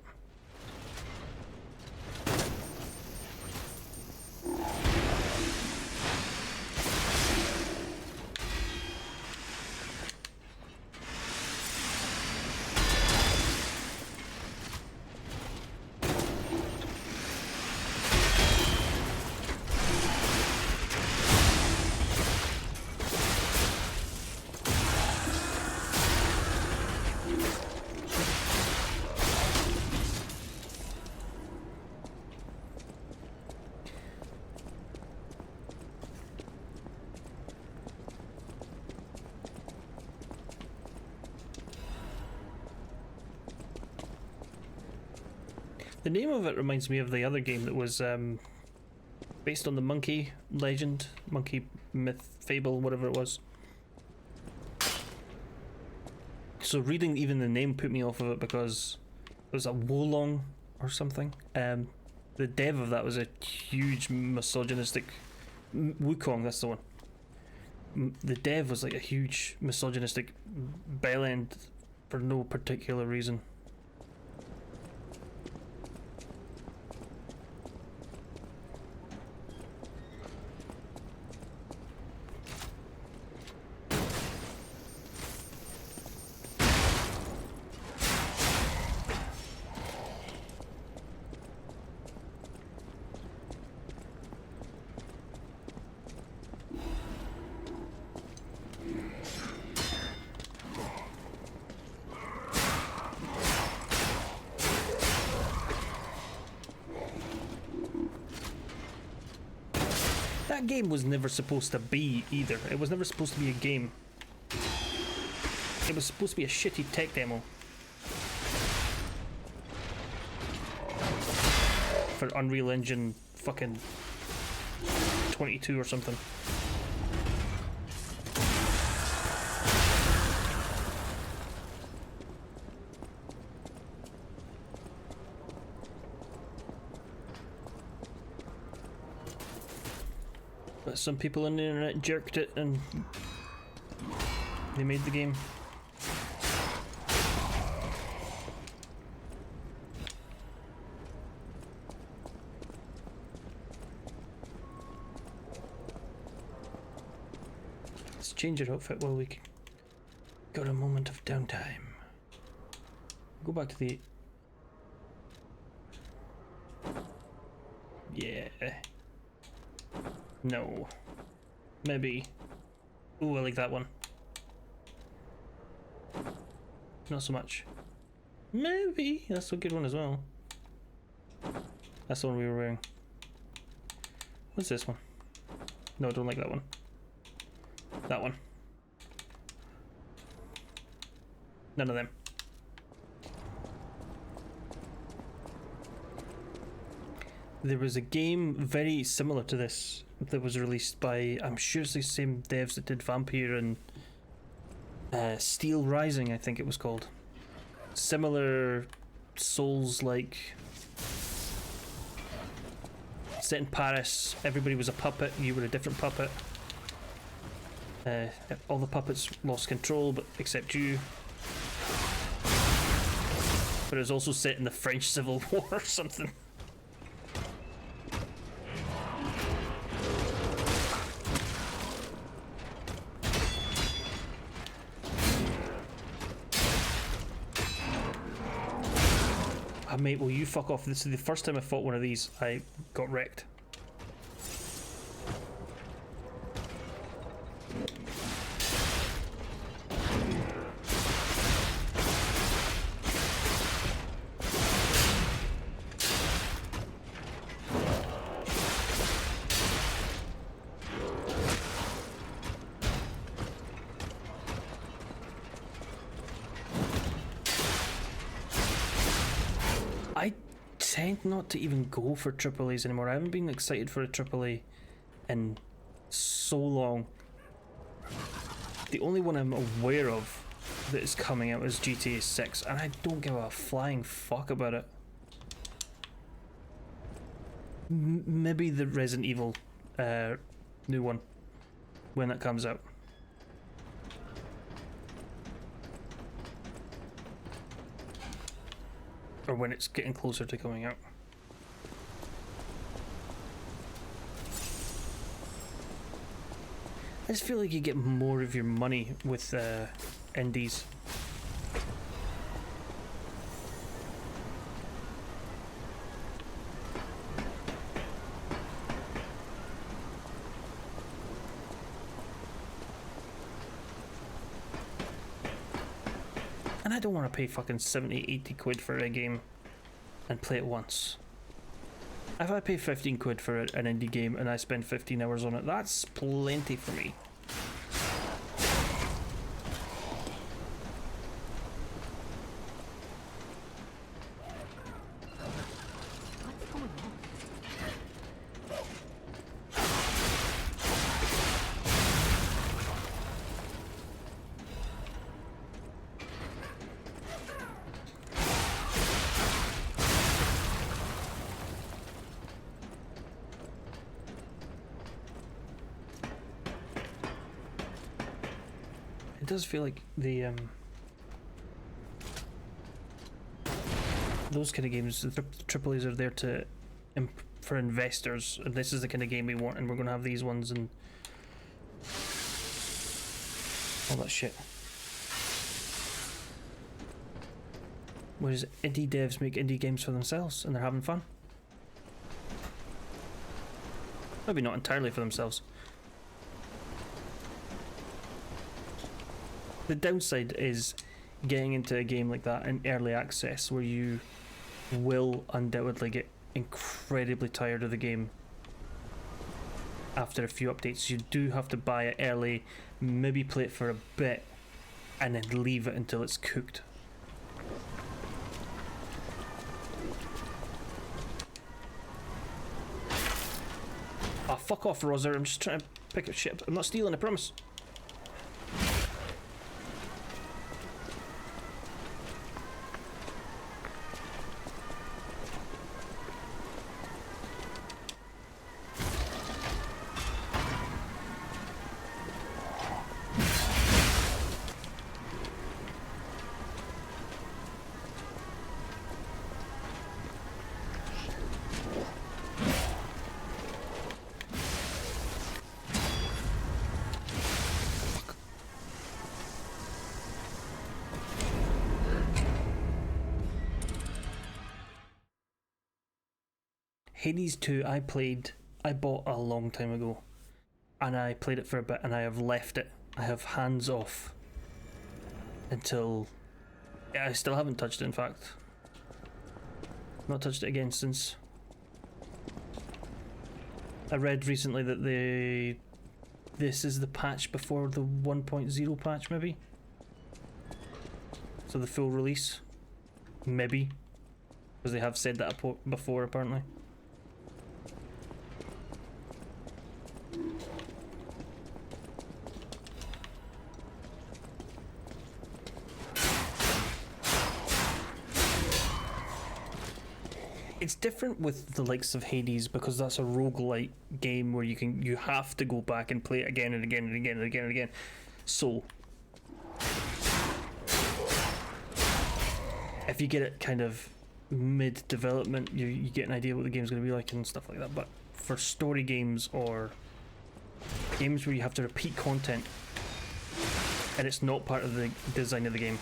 The name of it reminds me of the other game that was based on the monkey legend, monkey myth, fable, whatever it was. So reading even the name put me off of it because it was a Wolong or something. The dev of that was a huge misogynistic Wukong, that's the one. The dev was like a huge misogynistic bellend for no particular reason. That game was never supposed to be either. It was never supposed to be a game. It was supposed to be a shitty tech demo. For Unreal Engine fucking 22 or something. But some people on the internet jerked it and they made the game. Let's change your outfit while we got a moment of downtime. Go back to the... Yeah. No. Maybe. Ooh, I like that one. Not so much. Maybe. That's a good one as well. That's the one we were wearing. What's this one? No, I don't like that one. That one. None of them. There was a game very similar to this that was released by, I'm sure it's the same devs that did Vampire and Steel Rising, I think it was called. Similar Souls-like. Set in Paris, everybody was a puppet, you were a different puppet. All the puppets lost control, but except you. But it was also set in the French Civil War or something. Mate, will you fuck off? This is the first time I fought one of these. I got wrecked. I tend not to even go for AAAs anymore. I haven't been excited for a AAA in so long. The only one I'm aware of that is coming out is GTA 6, and I don't give a flying fuck about it. Maybe the Resident Evil new one, when it comes out. Or when it's getting closer to coming out. I just feel like you get more of your money with indies. And I don't want to pay fucking 70, 80 quid for a game and play it once. If I pay 15 quid for an indie game and I spend 15 hours on it, that's plenty for me. It does feel like the those kind of games, the AAAs are there to for investors, and this is the kind of game we want, and we're going to have these ones and all that shit. Whereas indie devs make indie games for themselves, and they're having fun. Maybe not entirely for themselves. The downside is getting into a game like that in early access, where you will undoubtedly get incredibly tired of the game after a few updates. You do have to buy it early, maybe play it for a bit, and then leave it until it's cooked. Oh, fuck off, Rosa. I'm just trying to pick up shit. I'm not stealing, I promise. Hades 2 I bought a long time ago, and I played it for a bit and I have left it. I have hands off until, yeah, I still haven't touched it, in fact. Not touched it again since. I read recently that this is the patch before the 1.0 patch, maybe? So the full release? Maybe. Because they have said that before, apparently. It's different with the likes of Hades because that's a roguelike game where you have to go back and play it again and again and again and again and again. So if you get it kind of mid-development, you get an idea what the game's going to be like and stuff like that. But for story games or games where you have to repeat content and it's not part of the design of the game,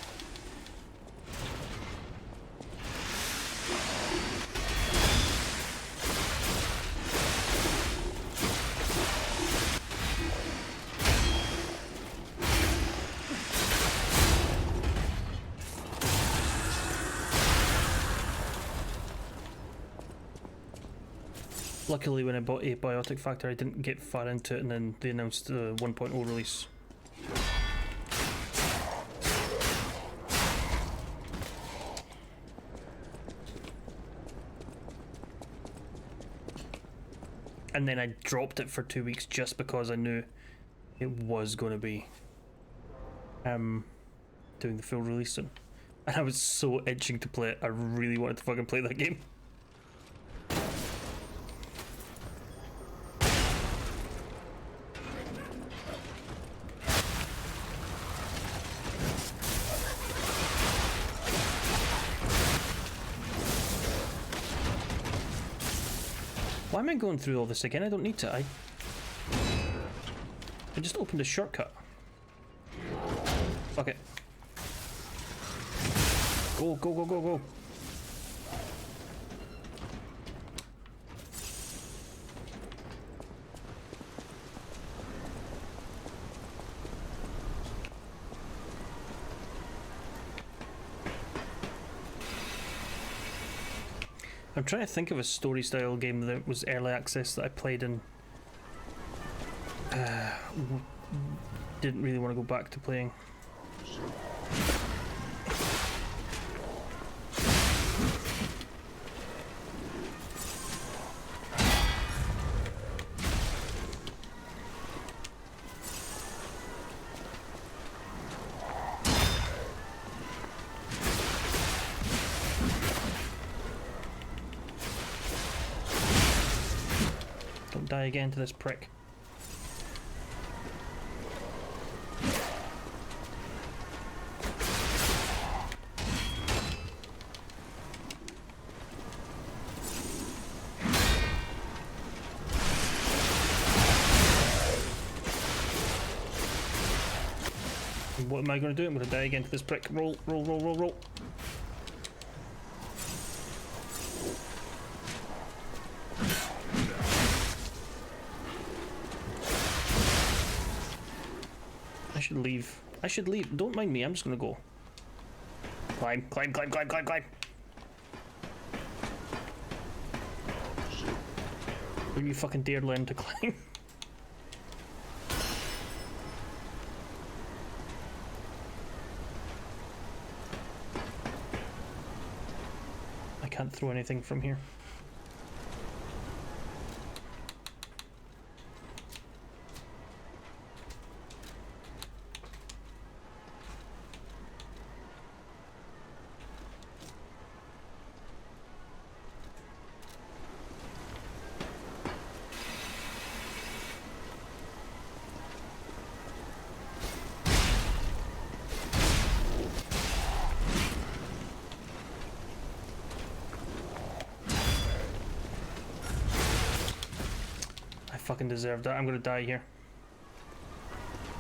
luckily, when I bought a Biotic Factor, I didn't get far into it, and then they announced the 1.0 release. And then I dropped it for 2 weeks just because I knew it was going to be doing the full release soon. And I was so itching to play it, I really wanted to fucking play that game. Why am I going through all this again? I don't need to. I just opened a shortcut. Fuck it. Go, go, go, go, go. I'm trying to think of a story style game that was early access that I played and didn't really want to go back to playing. Die again to this prick. What am I going to do? I'm going to die again to this prick. Roll, roll, roll, roll, roll. Leave. I should leave. Don't mind me. I'm just gonna go. Climb, climb, climb, climb, climb, climb. Don't you fucking dare learn to climb. I can't throw anything from here. Fucking deserve that. I'm gonna die here.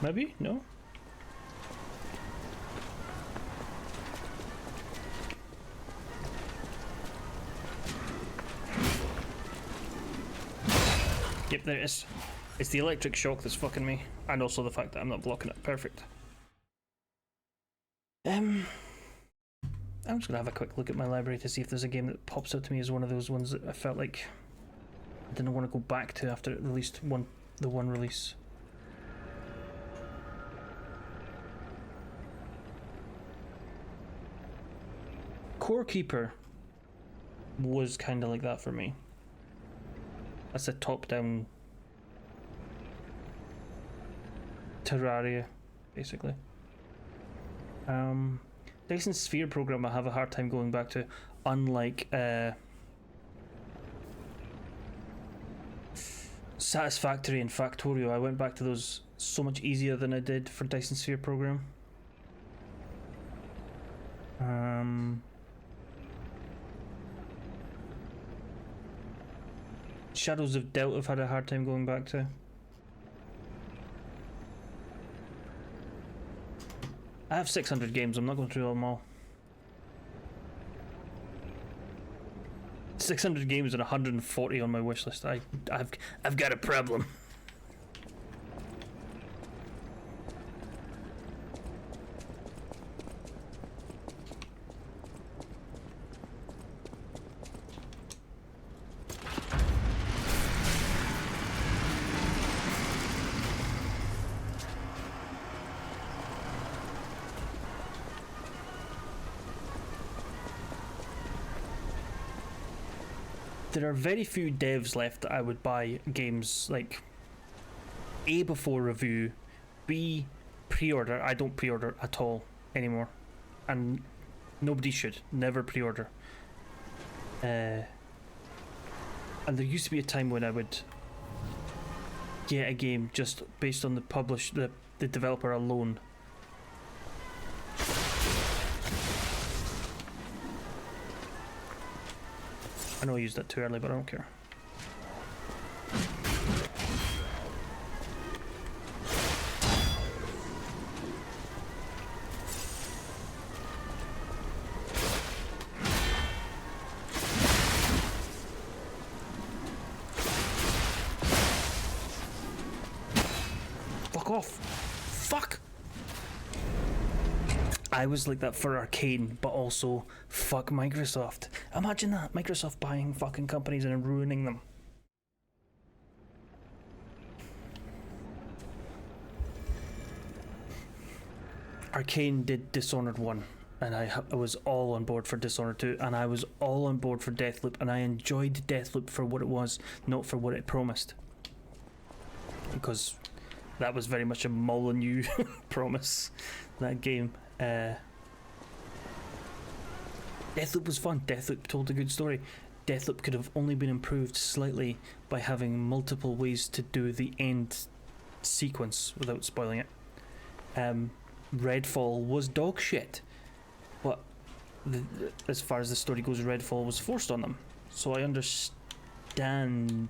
Maybe? No? Yep, there it is. It's the electric shock that's fucking me, and also the fact that I'm not blocking it. Perfect. I'm just gonna have a quick look at my library to see if there's a game that pops out to me as one of those ones that I felt like I didn't want to go back to after at least the one release. Core Keeper was kind of like that for me. That's a top-down Terraria, basically. Dyson Sphere program I have a hard time going back to, unlike Satisfactory and Factorio. I went back to those so much easier than I did for Dyson Sphere program. Shadows of Doubt I've had a hard time going back to. I have 600 games, I'm not going through them all. 600 games and 140 on my wishlist. I've got a problem. There are very few devs left that I would buy games like A, before review, B, pre-order. I don't pre-order at all anymore, and nobody should never pre-order. And there used to be a time when I would get a game just based on the developer alone. I know I used that too early, but I don't care. Fuck off! Fuck! I was like that for Arcane, but also fuck Microsoft. Imagine that, Microsoft buying fucking companies and ruining them. Arcane did Dishonored 1, and I was all on board for Dishonored 2, and I was all on board for Deathloop, and I enjoyed Deathloop for what it was, not for what it promised. Because that was very much a Molyneux promise, that game. Deathloop was fun. Deathloop told a good story. Deathloop could have only been improved slightly by having multiple ways to do the end sequence without spoiling it. Redfall was dog shit, but as far as the story goes, Redfall was forced on them. So I understand.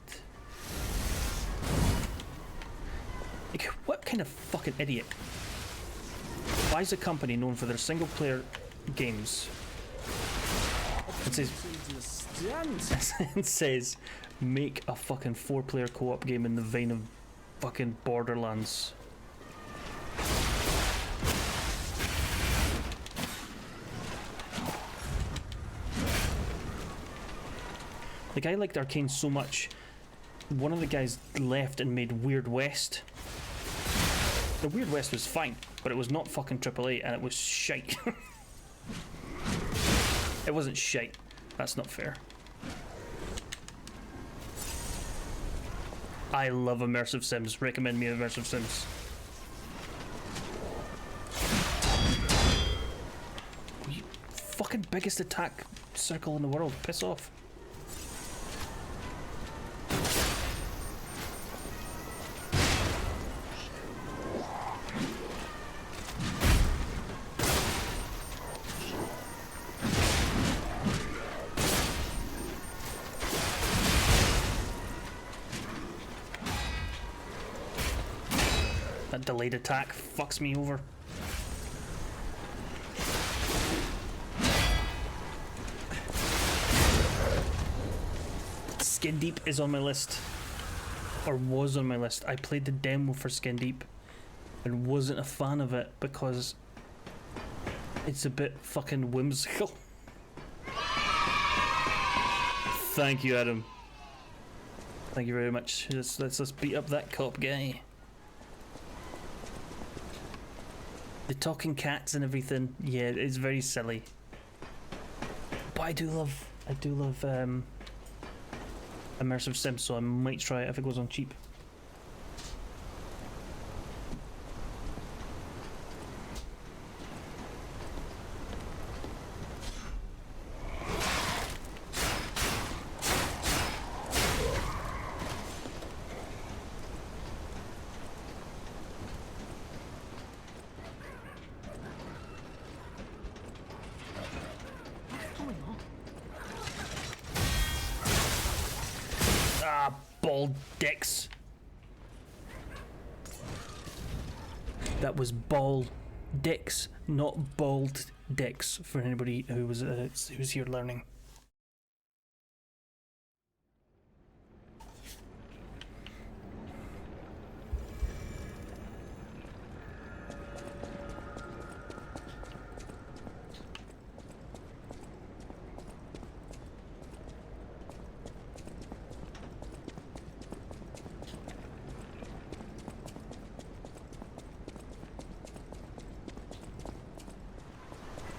Like, what kind of fucking idiot buys a company known for their single player games and says make a fucking 4-player co-op game in the vein of fucking Borderlands? Like, I liked Arcane so much, one of the guys left and made Weird West. The Weird West was fine, but it was not fucking AAA, and it was shite. It wasn't shite. That's not fair. I love immersive sims. Recommend me immersive sims. You fucking biggest attack circle in the world. Piss off. That delayed attack fucks me over. Skin Deep is on my list. Or was on my list. I played the demo for Skin Deep and wasn't a fan of it because it's a bit fucking whimsical. Thank you, Adam. Thank you very much. Let's beat up that cop guy. The talking cats and everything, yeah, it's very silly. But I do love immersive sims, so I might try it if it goes on cheap. bald dicks. That was bald dicks, not bald dicks, for anybody who was here learning.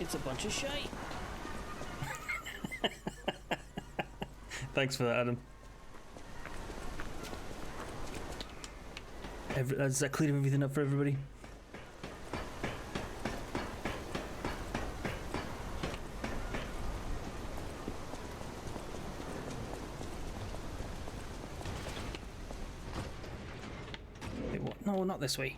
It's a bunch of shite. Thanks for that, Adam. Does that clear everything up for everybody? Wait, what? No, not this way.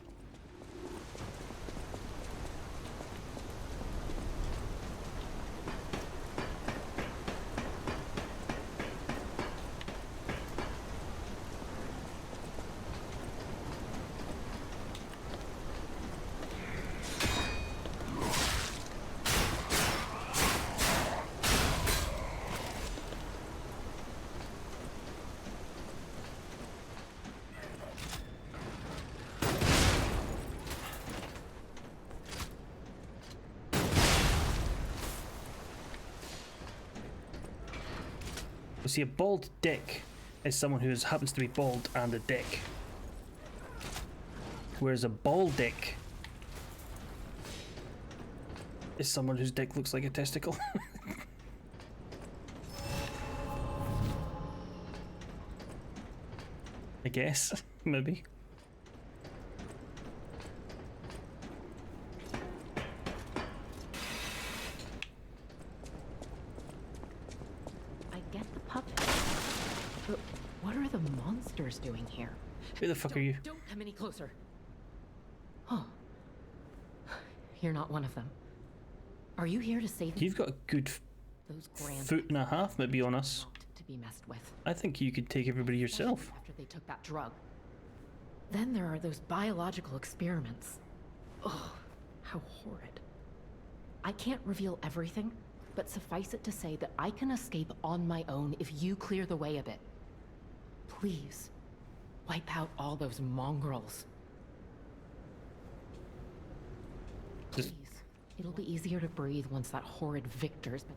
See, a bald dick is someone who happens to be bald and a dick. Whereas a bald dick is someone whose dick looks like a testicle. I guess, maybe. But what are the monsters doing here? Who the fuck are you? Don't come any closer. Oh. You're not one of them. Are you here to save me? You've got a good Those grand foot and a half maybe on us. not to be messed with. I think you could take everybody yourself. After they took that drug. Then there are those biological experiments. Oh, how horrid. I can't reveal everything, but suffice it to say that I can escape on my own if you clear the way a bit. Please, wipe out all those mongrels. Please. It'll be easier to breathe once that horrid Victor's been...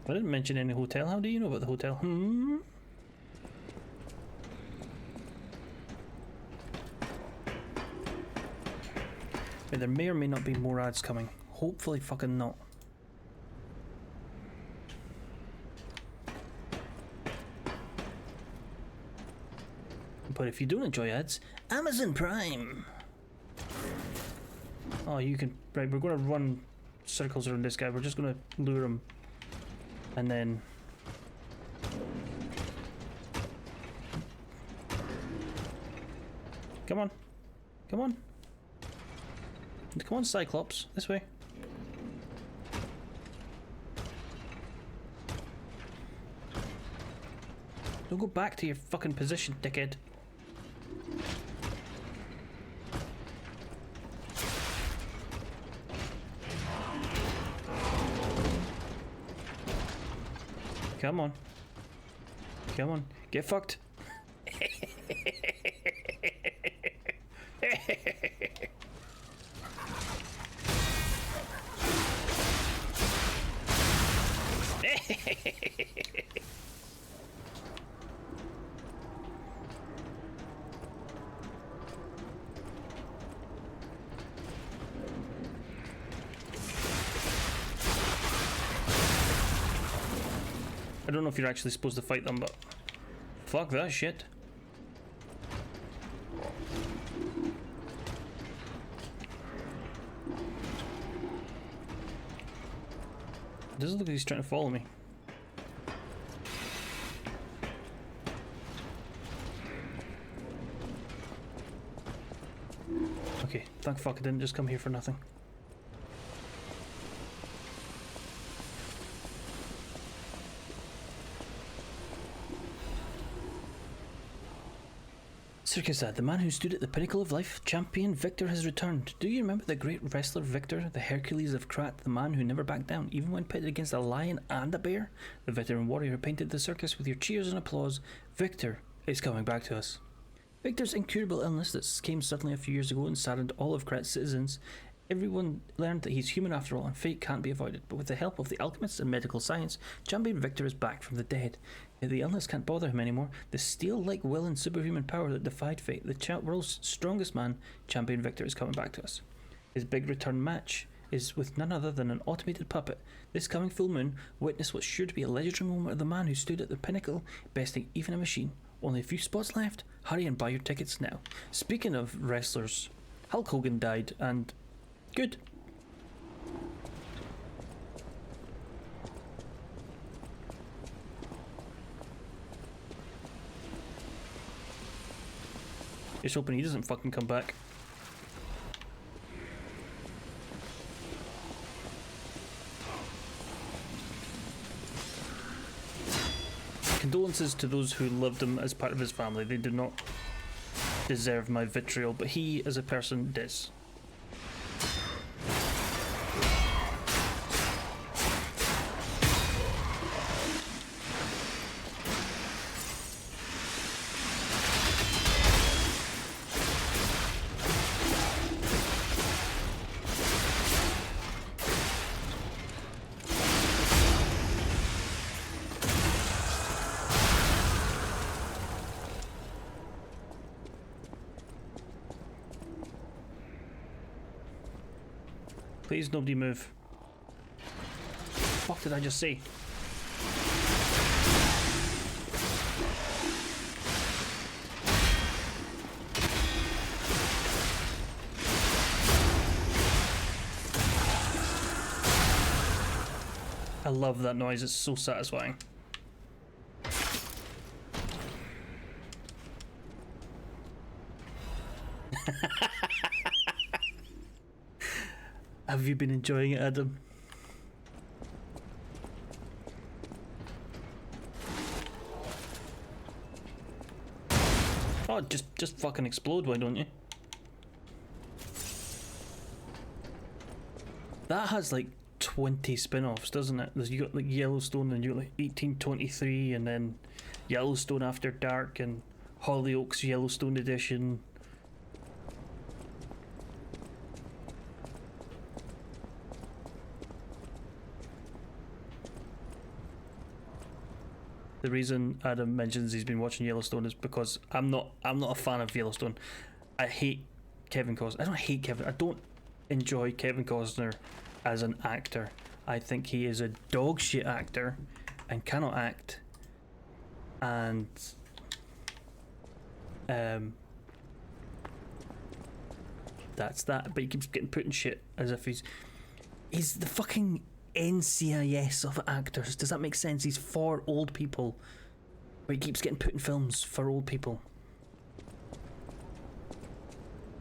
I didn't mention any hotel. How do you know about the hotel? There may or may not be more ads coming. Hopefully fucking not. But if you don't enjoy ads, Amazon Prime! Oh, you can... Right, we're going to run circles around this guy. We're just going to lure him. And then... Come on. Come on. Come on, Cyclops. This way. Don't go back to your fucking position, dickhead. Come on. Come on. Get fucked. I don't know if you're actually supposed to fight them, but fuck that shit. It doesn't look like he's trying to follow me. Okay, thank fuck I didn't just come here for nothing. Circus Ad, the man who stood at the pinnacle of life, champion Victor has returned. Do you remember the great wrestler Victor, the Hercules of Krat, the man who never backed down, even when pitted against a lion and a bear? The veteran warrior who painted the circus with your cheers and applause. Victor is coming back to us. Victor's incurable illness that came suddenly a few years ago and saddened all of Krat's citizens. Everyone learned that he's human after all, and fate can't be avoided. But with the help of the alchemists and medical science, champion Victor is back from the dead. Yet the illness can't bother him anymore. The steel-like will and superhuman power that defied fate, the world's strongest man, champion Victor, is coming back to us. His big return match is with none other than an automated puppet. This coming full moon, witness what's sure to be a legendary moment of the man who stood at the pinnacle, besting even a machine. Only a few spots left. Hurry and buy your tickets now. Speaking of wrestlers, Hulk Hogan died, and good. Just hoping he doesn't fucking come back. Condolences to those who loved him as part of his family. They did not deserve my vitriol, but he as a person does. Please, nobody move. What did I just say? I love that noise, it's so satisfying. Have you been enjoying it, Adam? Oh, just fucking explode, why don't you? That has like 20 spin-offs, doesn't it? You got like Yellowstone, and you got like 1823, and then Yellowstone After Dark, and Hollyoaks Yellowstone Edition. The reason Adam mentions he's been watching Yellowstone is because I'm not a fan of Yellowstone. I hate Kevin Costner. I don't enjoy Kevin Costner as an actor. I think he is a dog shit actor and cannot act. And that's that. But he keeps getting put in shit as if he's the fucking NCIS of actors. Does that make sense? He's for old people, but he keeps getting put in films for old people.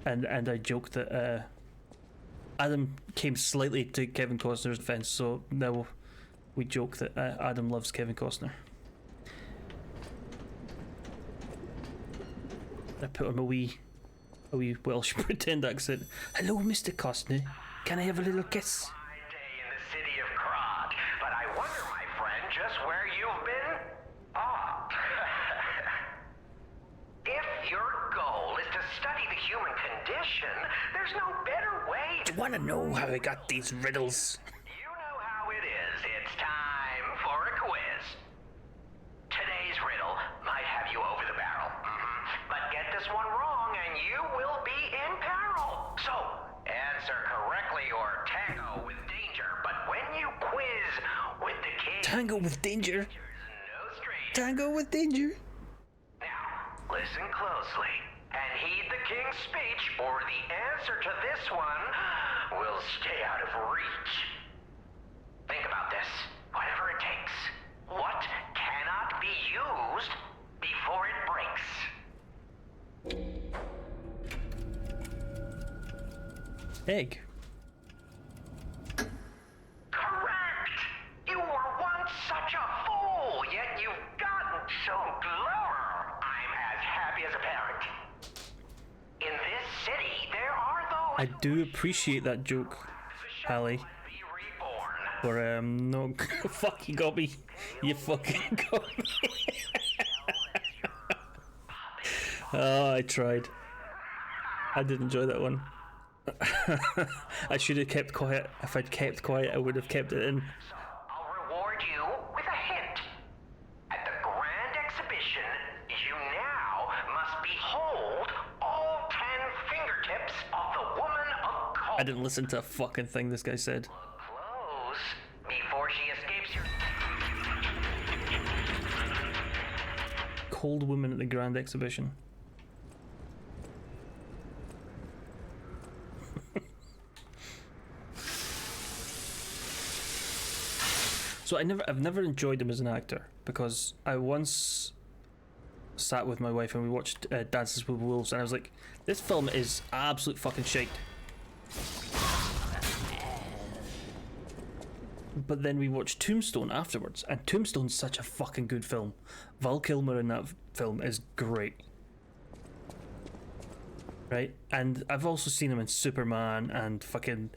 And I joke that Adam came slightly to Kevin Costner's defense, so now we joke that Adam loves Kevin Costner. I put on a wee Welsh pretend accent. Hello, Mr. Costner. Can I have a little kiss? There's no better way to... Do you want to know how I got these riddles? You know how it is. It's time for a quiz. Today's riddle might have you over the barrel. But get this one wrong and you will be in peril. So, answer correctly or tango with danger. But when you quiz with the king... Tango with danger? No stranger. Tango with danger? Now, listen closely. And heed the king's speech, or the answer to this one will stay out of reach. Think about this, whatever it takes. What cannot be used before it breaks? Egg. Correct! You were once such a fool, yet you've gotten so clever. I'm as happy as a parent. I do appreciate that joke, Hallie. But no, fuck, you got me. You fucking got me. Oh, I tried. I did enjoy that one. I should have kept quiet. If I'd kept quiet, I would have kept it in. I'll reward you with a hint. At the grand exhibition, you now must behold all 10 fingertips of the woman of cold. I didn't listen to a fucking thing this guy said. Close before she escapes your... Cold woman at the grand exhibition. So I've never enjoyed him as an actor, because I once sat with my wife and we watched Dances with Wolves, and I was like, this film is absolute fucking shite. But then we watched Tombstone afterwards, and Tombstone's such a fucking good film. Val Kilmer in that film is great. Right? And I've also seen him in Superman and fucking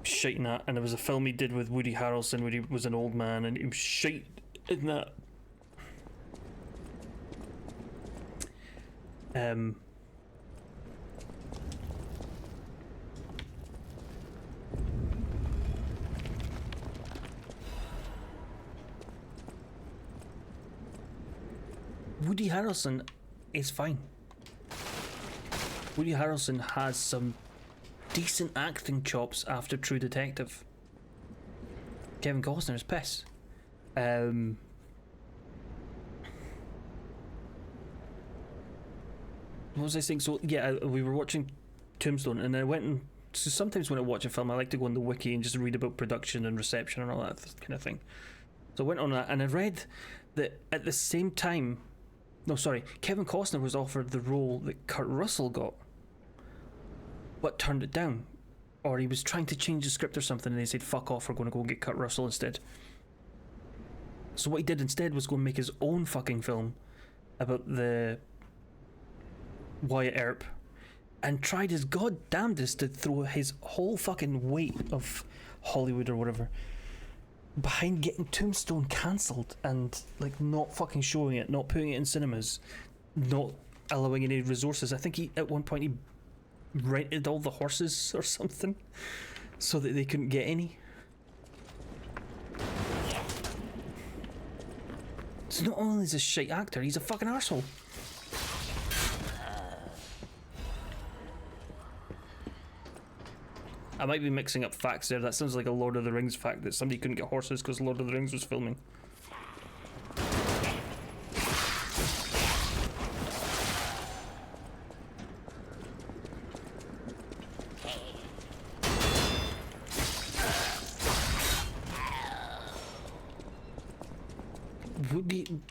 shite in that, and there was a film he did with Woody Harrelson where he was an old man and he was shite in that. Woody Harrelson is fine. Woody Harrelson has some decent acting chops after True Detective. Kevin Costner is piss. What was I saying? So yeah, we were watching Tombstone, and I went and so sometimes when I watch a film, I like to go on the wiki and just read about production and reception and all that kind of thing. So I went on that, and I read that at the same time, no, sorry, Kevin Costner was offered the role that Kurt Russell got, but turned it down, or he was trying to change the script or something, and they said, "Fuck off, we're going to go and get Kurt Russell instead." So what he did instead was go and make his own fucking film about the Wyatt Earp, and tried his goddamnedest to throw his whole fucking weight of Hollywood or whatever behind getting Tombstone cancelled and like not fucking showing it, not putting it in cinemas, not allowing any resources. I think he at one point he rented all the horses or something so that they couldn't get any. So not only is he a shite actor, he's a fucking arsehole. I might be mixing up facts there. That sounds like a Lord of the Rings fact that somebody couldn't get horses because Lord of the Rings was filming.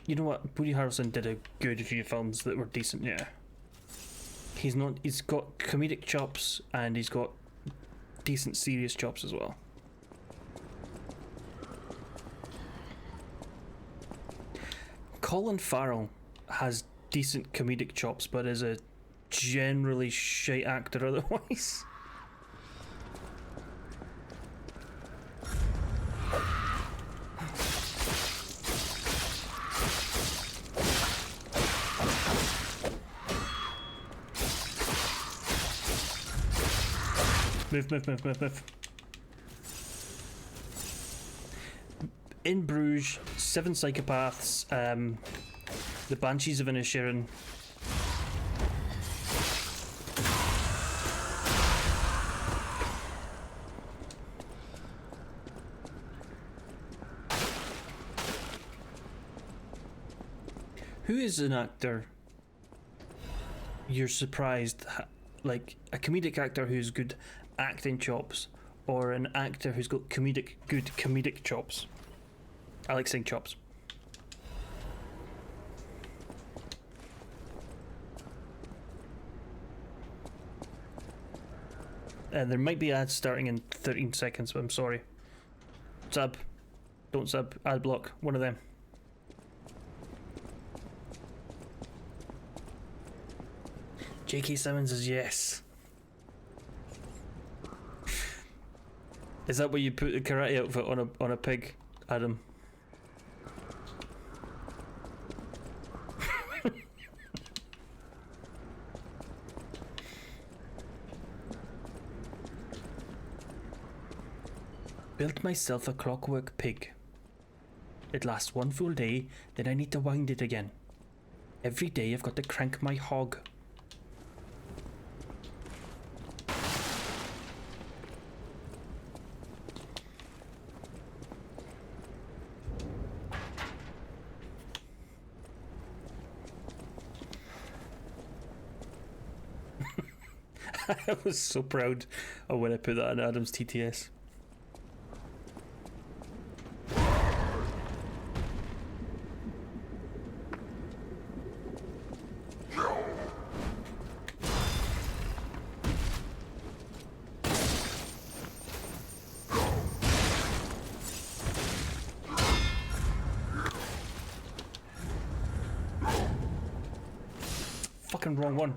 You know what? Woody Harrelson did a good few films that were decent, yeah. He's got comedic chops and he's got decent serious chops as well. Colin Farrell has decent comedic chops, but is a generally shite actor otherwise. Move. In Bruges, Seven Psychopaths, The Banshees of Inisherin. Who is an actor you're surprised, like a comedic actor who's good acting chops, or an actor who's got good comedic chops? I like saying chops. And there might be ads starting in 13 seconds, but I'm sorry. Sub. Don't sub. Ad block. One of them. J.K. Simmons is yes. Is that where you put the karate outfit on a pig, Adam? Built myself a clockwork pig. It lasts one full day, then I need to wind it again. Every day I've got to crank my hog. I was so proud of when I put that in Adam's TTS. Fucking wrong one.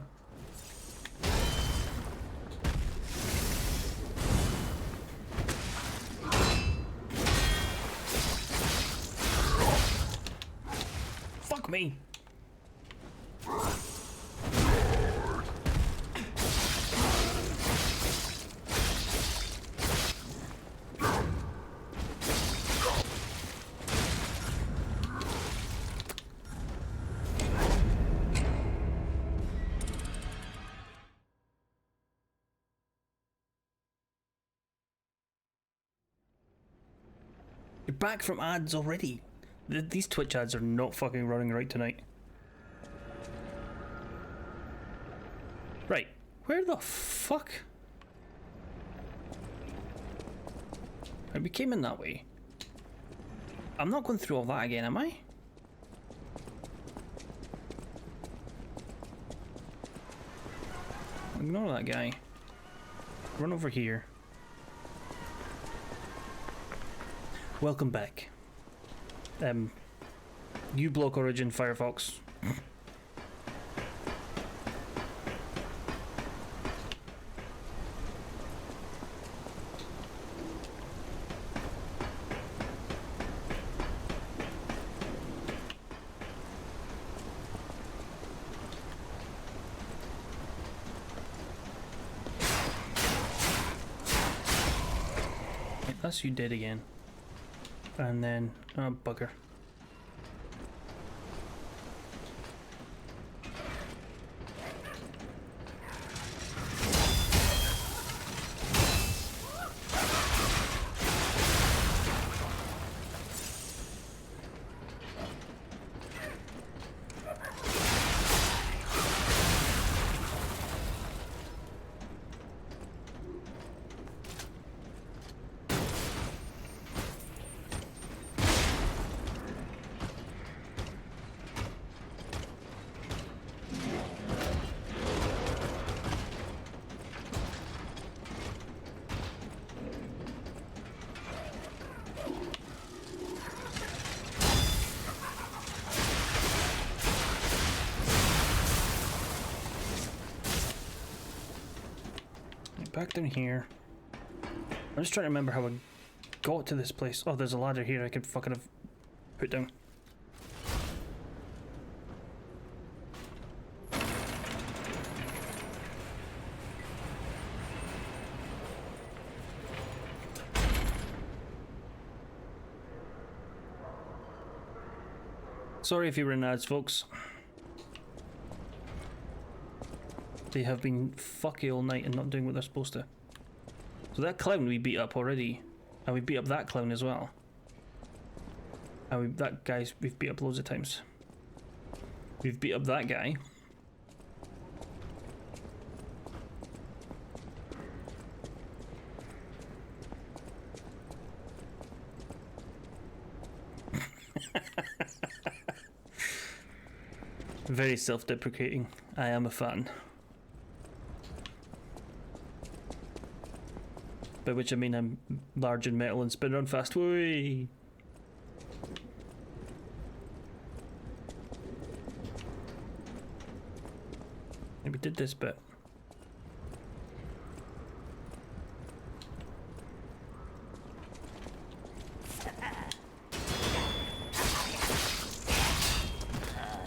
Fuck me. You're back from ads already. These Twitch ads are not fucking running right tonight. Right, where the fuck? Right, we came in that way. I'm not going through all that again, am I? Ignore that guy. Run over here. Welcome back. U-Block Origin Firefox. That's you dead again. And then, oh bugger. Back down here. I'm just trying to remember how I got to this place. Oh, there's a ladder here I could fucking have put down. Sorry if you were in ads, folks. They have been fucky all night and not doing what they're supposed to. So that clown we beat up already. And we beat up that clown as well. And that guy's we've beat up loads of times. We've beat up that guy. Very self-deprecating. I am a fan. By which I mean I'm large in metal and spin around fast. Whee! We did this bit.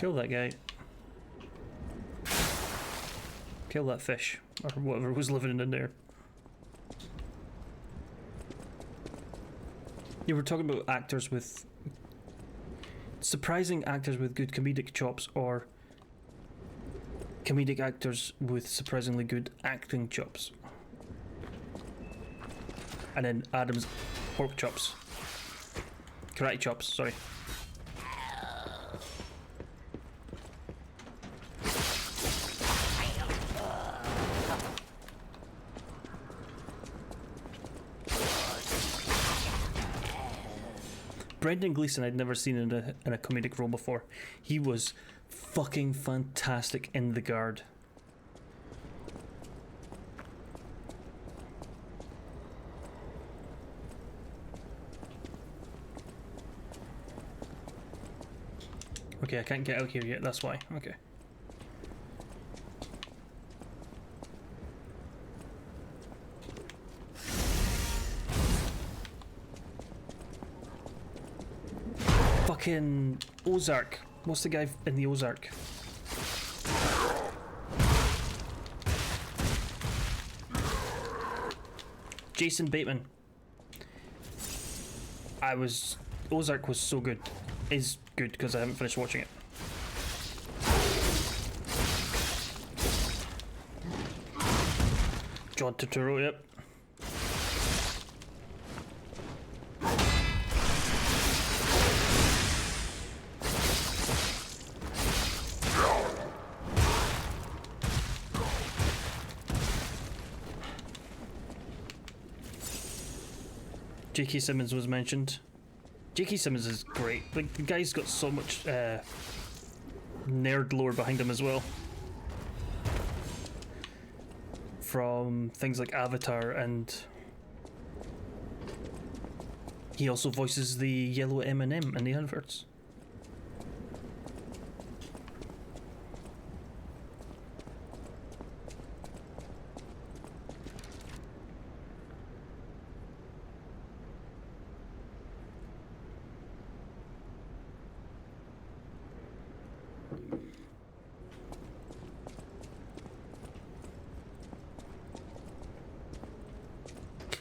Kill that guy. Kill that fish, or whatever was living in there. You were talking about actors with... surprising actors with good comedic chops, or comedic actors with surprisingly good acting chops. And then Adam's pork chops. Karate chops, sorry. Brendan Gleeson I'd never seen in a comedic role before. He was fucking fantastic in The Guard. Okay, I can't get out here yet, that's why. Okay. Fucking Ozark. What's the guy in the Ozark? Jason Bateman. Ozark was so good. Is good because I haven't finished watching it. John Turturro, yep. J.K. Simmons was mentioned. J.K. Simmons is great. Like, the guy's got so much nerd lore behind him as well. From things like Avatar, and he also voices the yellow M&M in the adverts.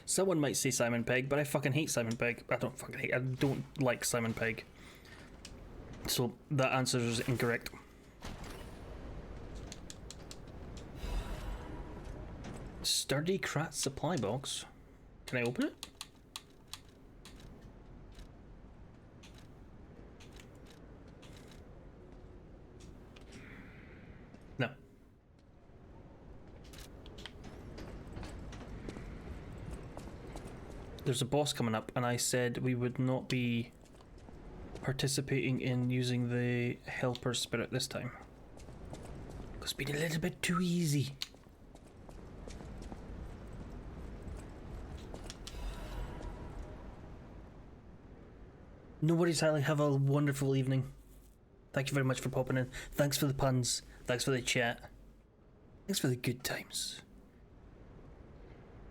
Someone might say Simon Pegg, but I fucking hate Simon Pegg. I don't like Simon Pegg. So that answer is incorrect. Sturdy Kratz supply box. Can I open it? No. There's a boss coming up, and I said we would not be participating in using the helper spirit this time. It's been a little bit too easy. No worries, Hallie. Have a wonderful evening. Thank you very much for popping in. Thanks for the puns. Thanks for the chat. Thanks for the good times.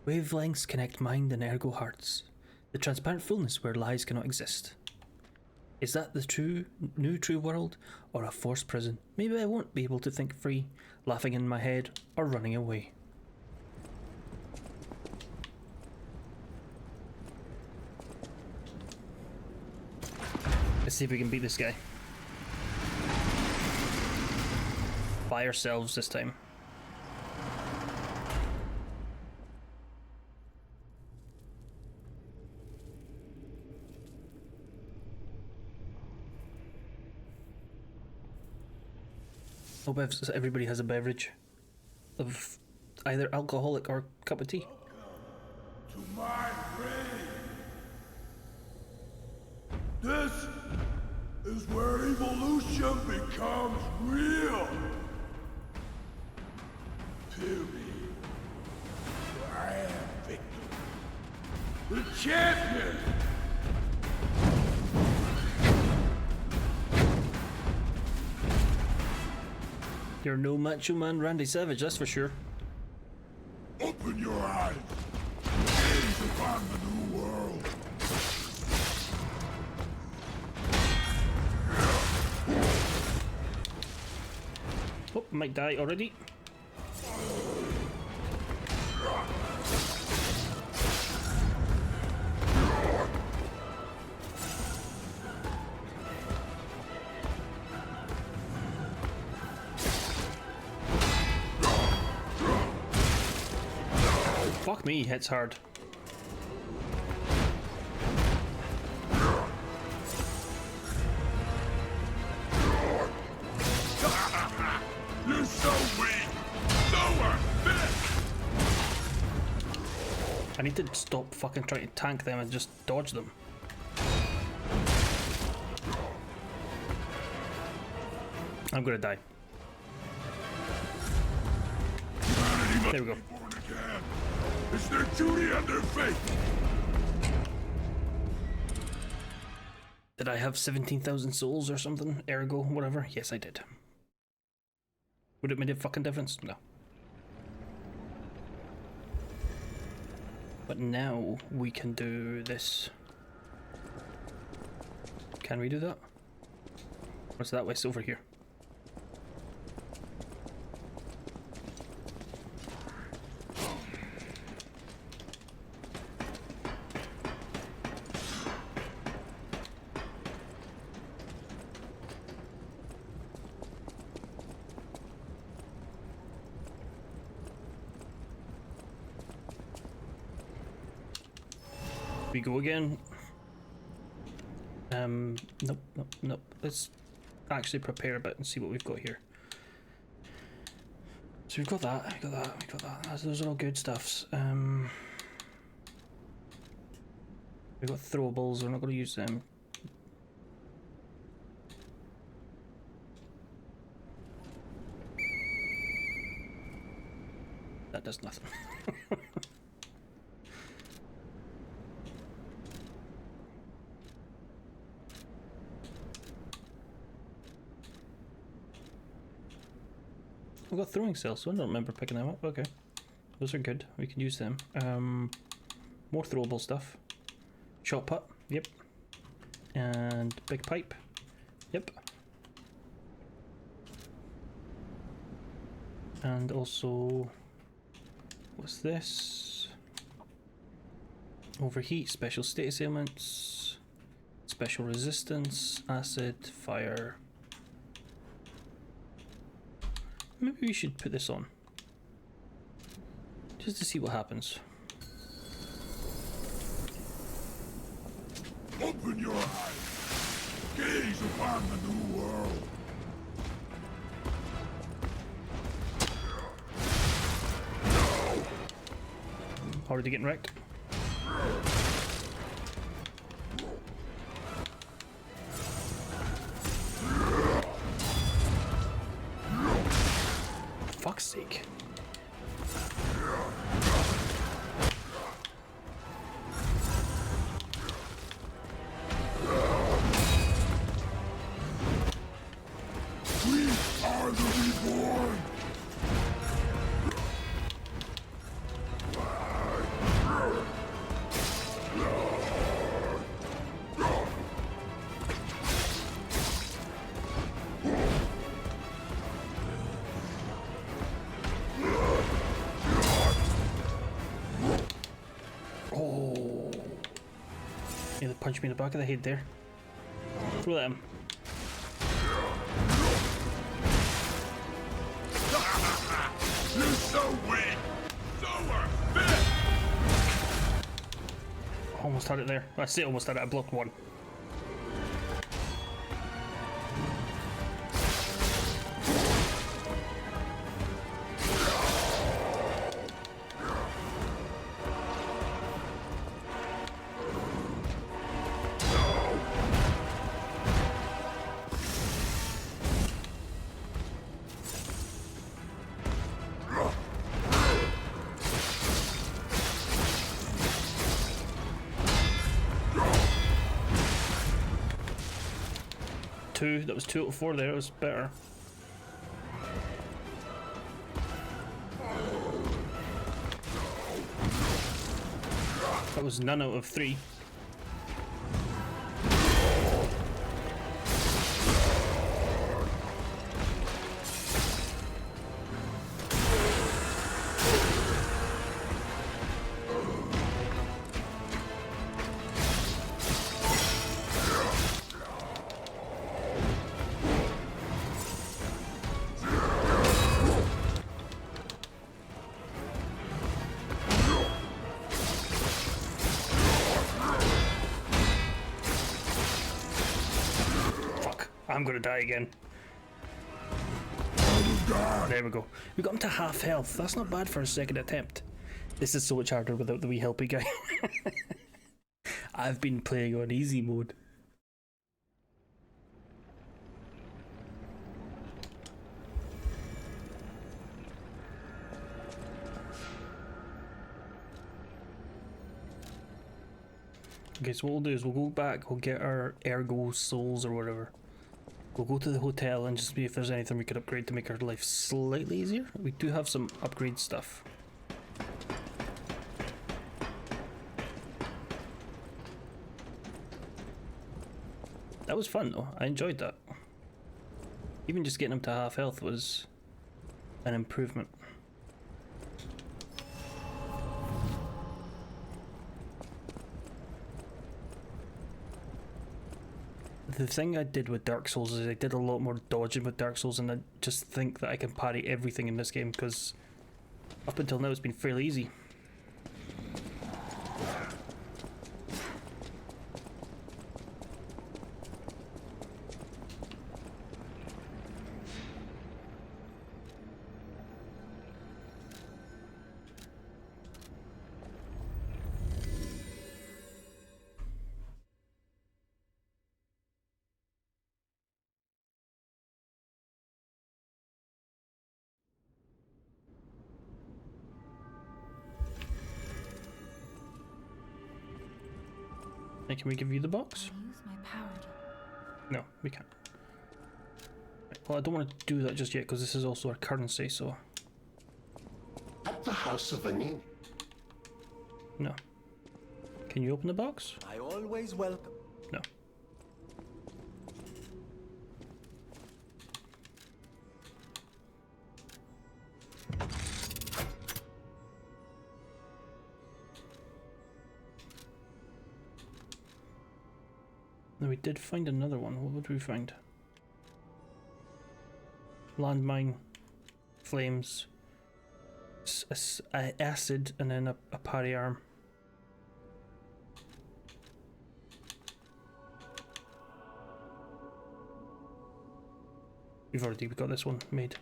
Wavelengths connect mind and ergo hearts. The transparent fullness where lies cannot exist. Is that the new true world, or a forced prison? Maybe I won't be able to think free, laughing in my head, or running away. Let's see if we can beat this guy. By ourselves this time. Hope everybody has a beverage of either alcoholic or cup of tea. To my grave. This is where evolution becomes real. Period. I am Victor, the champion. You're no macho man Randy Savage, that's for sure. Open your eyes. Gaze upon the new world. might die already. Fuck me, hits hard. You're so weak! Nowhere fit! I need to stop fucking trying to tank them and just dodge them. I'm gonna die. There we go. It's their duty and their faith! Did I have 17,000 souls or something? Ergo, whatever? Yes, I did. Would it make a fucking difference? No. But now we can do this. Can we do that? What's that way? It's over here. We go again. Nope. Let's actually prepare a bit and see what we've got here. So we've got that, we got that. Those are all good stuffs. We've got throwables, we're not going to use them. That does nothing. I've got throwing cells, so I don't remember picking them up. Okay. Those are good. We can use them. More throwable stuff. Shot put. Yep. And big pipe. Yep. And also... what's this? Overheat, special status ailments, special resistance, acid, fire. Maybe we should put this on. Just to see what happens. Open your eyes! Gaze upon the new world! Already getting wrecked. Fuck's sake. We are the reborn! Oh. Yeah, they punched me in the back of the head there. Throw that at him. You're so weak! Nowhere fit! Almost had it there. I say almost had it. I blocked one. Two. That was 2 out of 4 there. It was better. That was none out of 3. I'm gonna die again. There we go. We got him to half health. That's not bad for a second attempt. This is so much harder without the wee helpy guy. I've been playing on easy mode. Okay, so what we'll do is we'll go back, we'll get our ergo souls or whatever. We'll go to the hotel and just see if there's anything we could upgrade to make our life slightly easier. We do have some upgrade stuff. That was fun though, I enjoyed that. Even just getting him to half health was an improvement. The thing I did with Dark Souls is I did a lot more dodging with Dark Souls, and I just think that I can parry everything in this game because up until now it's been fairly easy. Hey, can we give you the box? Use my power to... No, we can't. Well, I don't want to do that just yet because this is also our currency, so... At the House of Vanini. No. Can you open the box? I always welcome. No. No, we did find another one. What would we find? Landmine, flames, acid, and then a parry arm. We've already got this one made.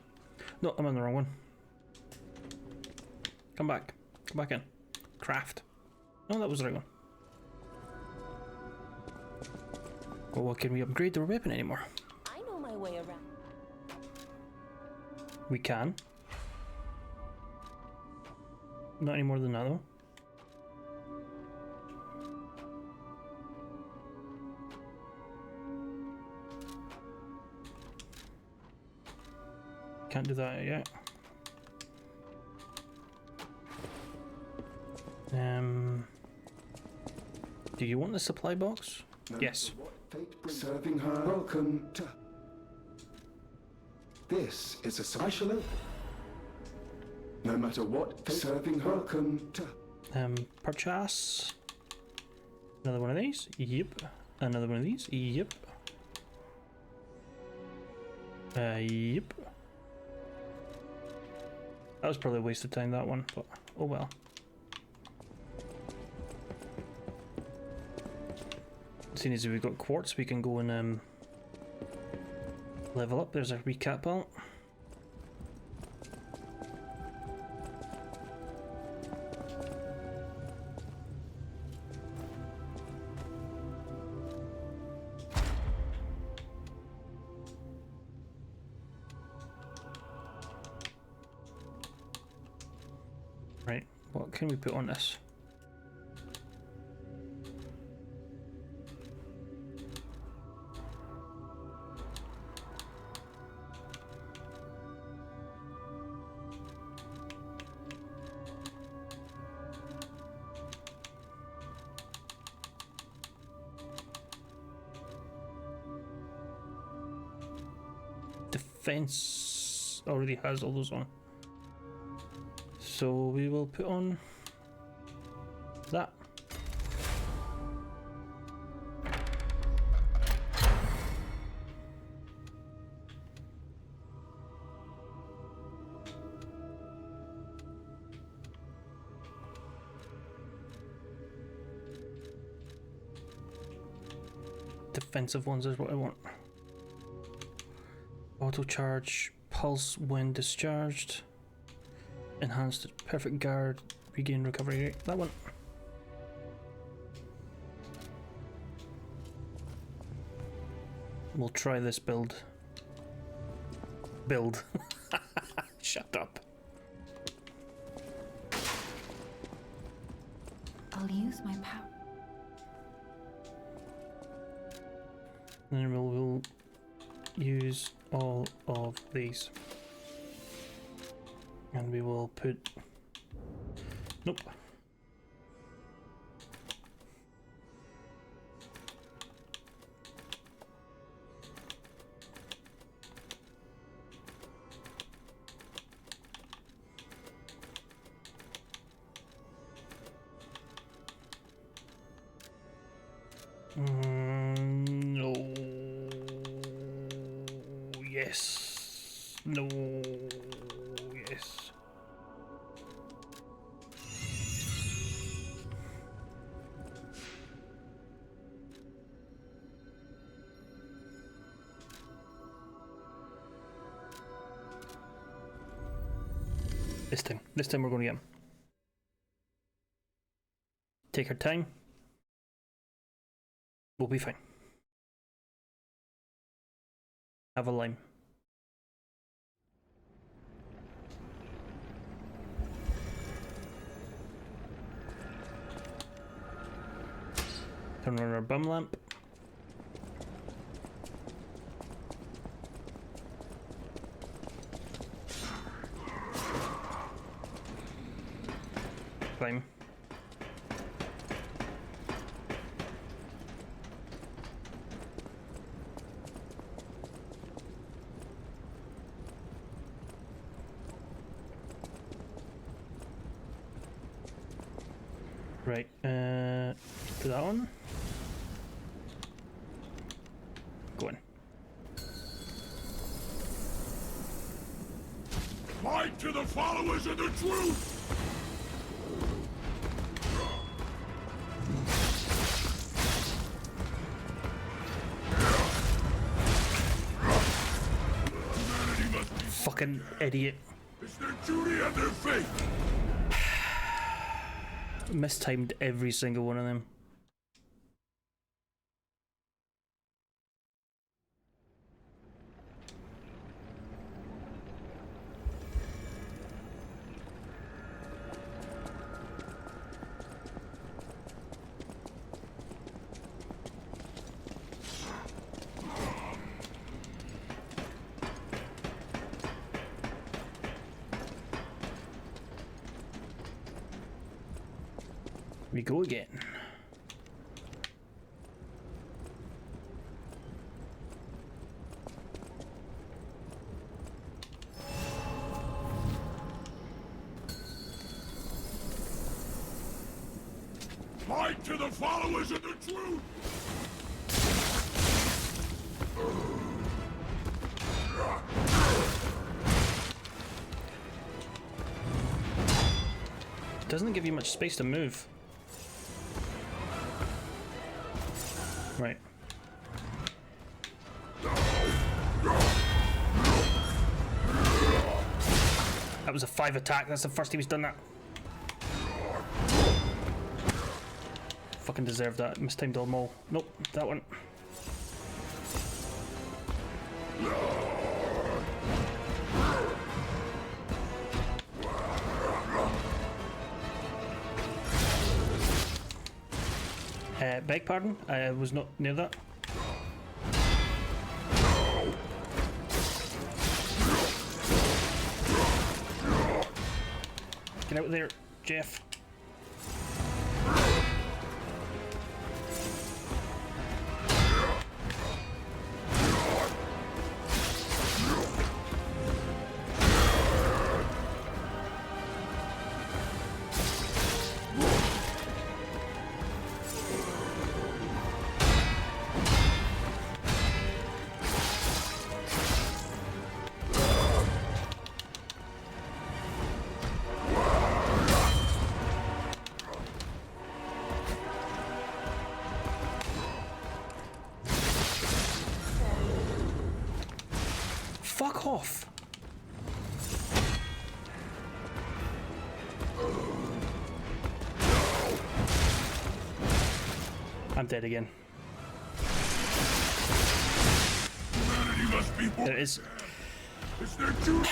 No, I'm on the wrong one. Come back. Come back in. Craft. No, that was the right one. Well, what can we upgrade our weapon anymore? I know my way around. We can. Not any more than that though. Can't do that yet. Do you want the supply box? No Yes. matter what fate brings, serving her. Welcome to. This is a special open. No matter what fate, serving her. Welcome to. Purchase. Another one of these. Yep. Another one of these. Yep. Yep. That was probably a waste of time, that one, but oh well. Seeing as we've got quartz, we can go and level up. There's our recap belt. Right, what can we put on this? Defense already has all those on. So we will put on that. Defensive ones is what I want. Auto charge, pulse when discharged, enhanced perfect guard, regain recovery rate. That one. We'll try this build. Shut up. I'll use my power. And we'll use all of these. And we will put... Nope. No. Yes. No. Yes. This time we're going to get him. Take our time. We'll be fine. Have a lime. Turn on our bum lamp. Climb. Right, put that on. Go on. Fight to the followers of the truth! Fucking idiot. It's their duty and their fate! Mistimed every single one of them. We go again. Fight to the followers of the truth! Doesn't give you much space to move. Right. That was a 5 attack. That's the first time he's done that. Fucking deserved that. Mistimed all mole. Nope, that one. Beg pardon? I was not near that. Get out there, Jeff. fuck off. I'm dead again. Humanity must be There it is. It's their duty.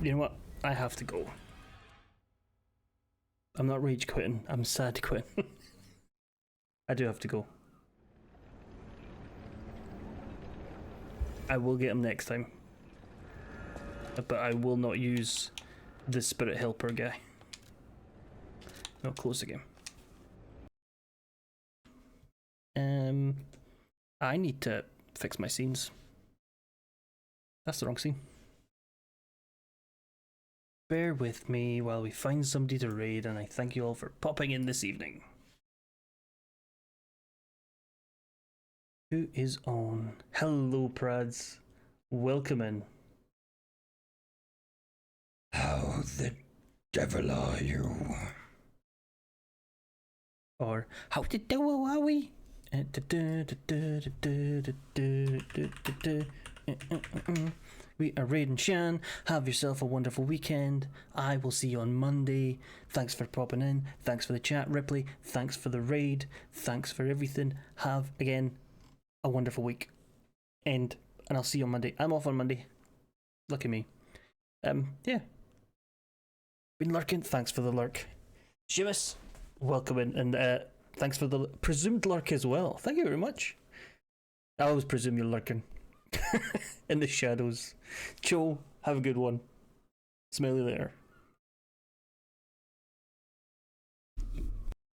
You know what? I have to go. I'm not rage quitting. I'm sad quitting. I do have to go. I will get him next time. But I will not use the spirit helper guy. No, close the game. I need to fix my scenes. That's the wrong scene. Bear with me while we find somebody to raid, and I thank you all for popping in this evening. Who is on? Hello, Prads. Welcome in. How the devil are you? Or how the devil are we? We are raiding Shan. Have yourself a wonderful weekend. I will see you on Monday. Thanks for popping in. Thanks for the chat, Ripley. Thanks for the raid. Thanks for everything. Have, again, a wonderful week. And I'll see you on Monday. I'm off on Monday. Lucky me. Yeah. Been lurking. Thanks for the lurk. Seamus, welcome in. And thanks for the presumed lurk as well. Thank you very much. I always presume you're lurking. In the shadows. Cho, have a good one. Smell you later.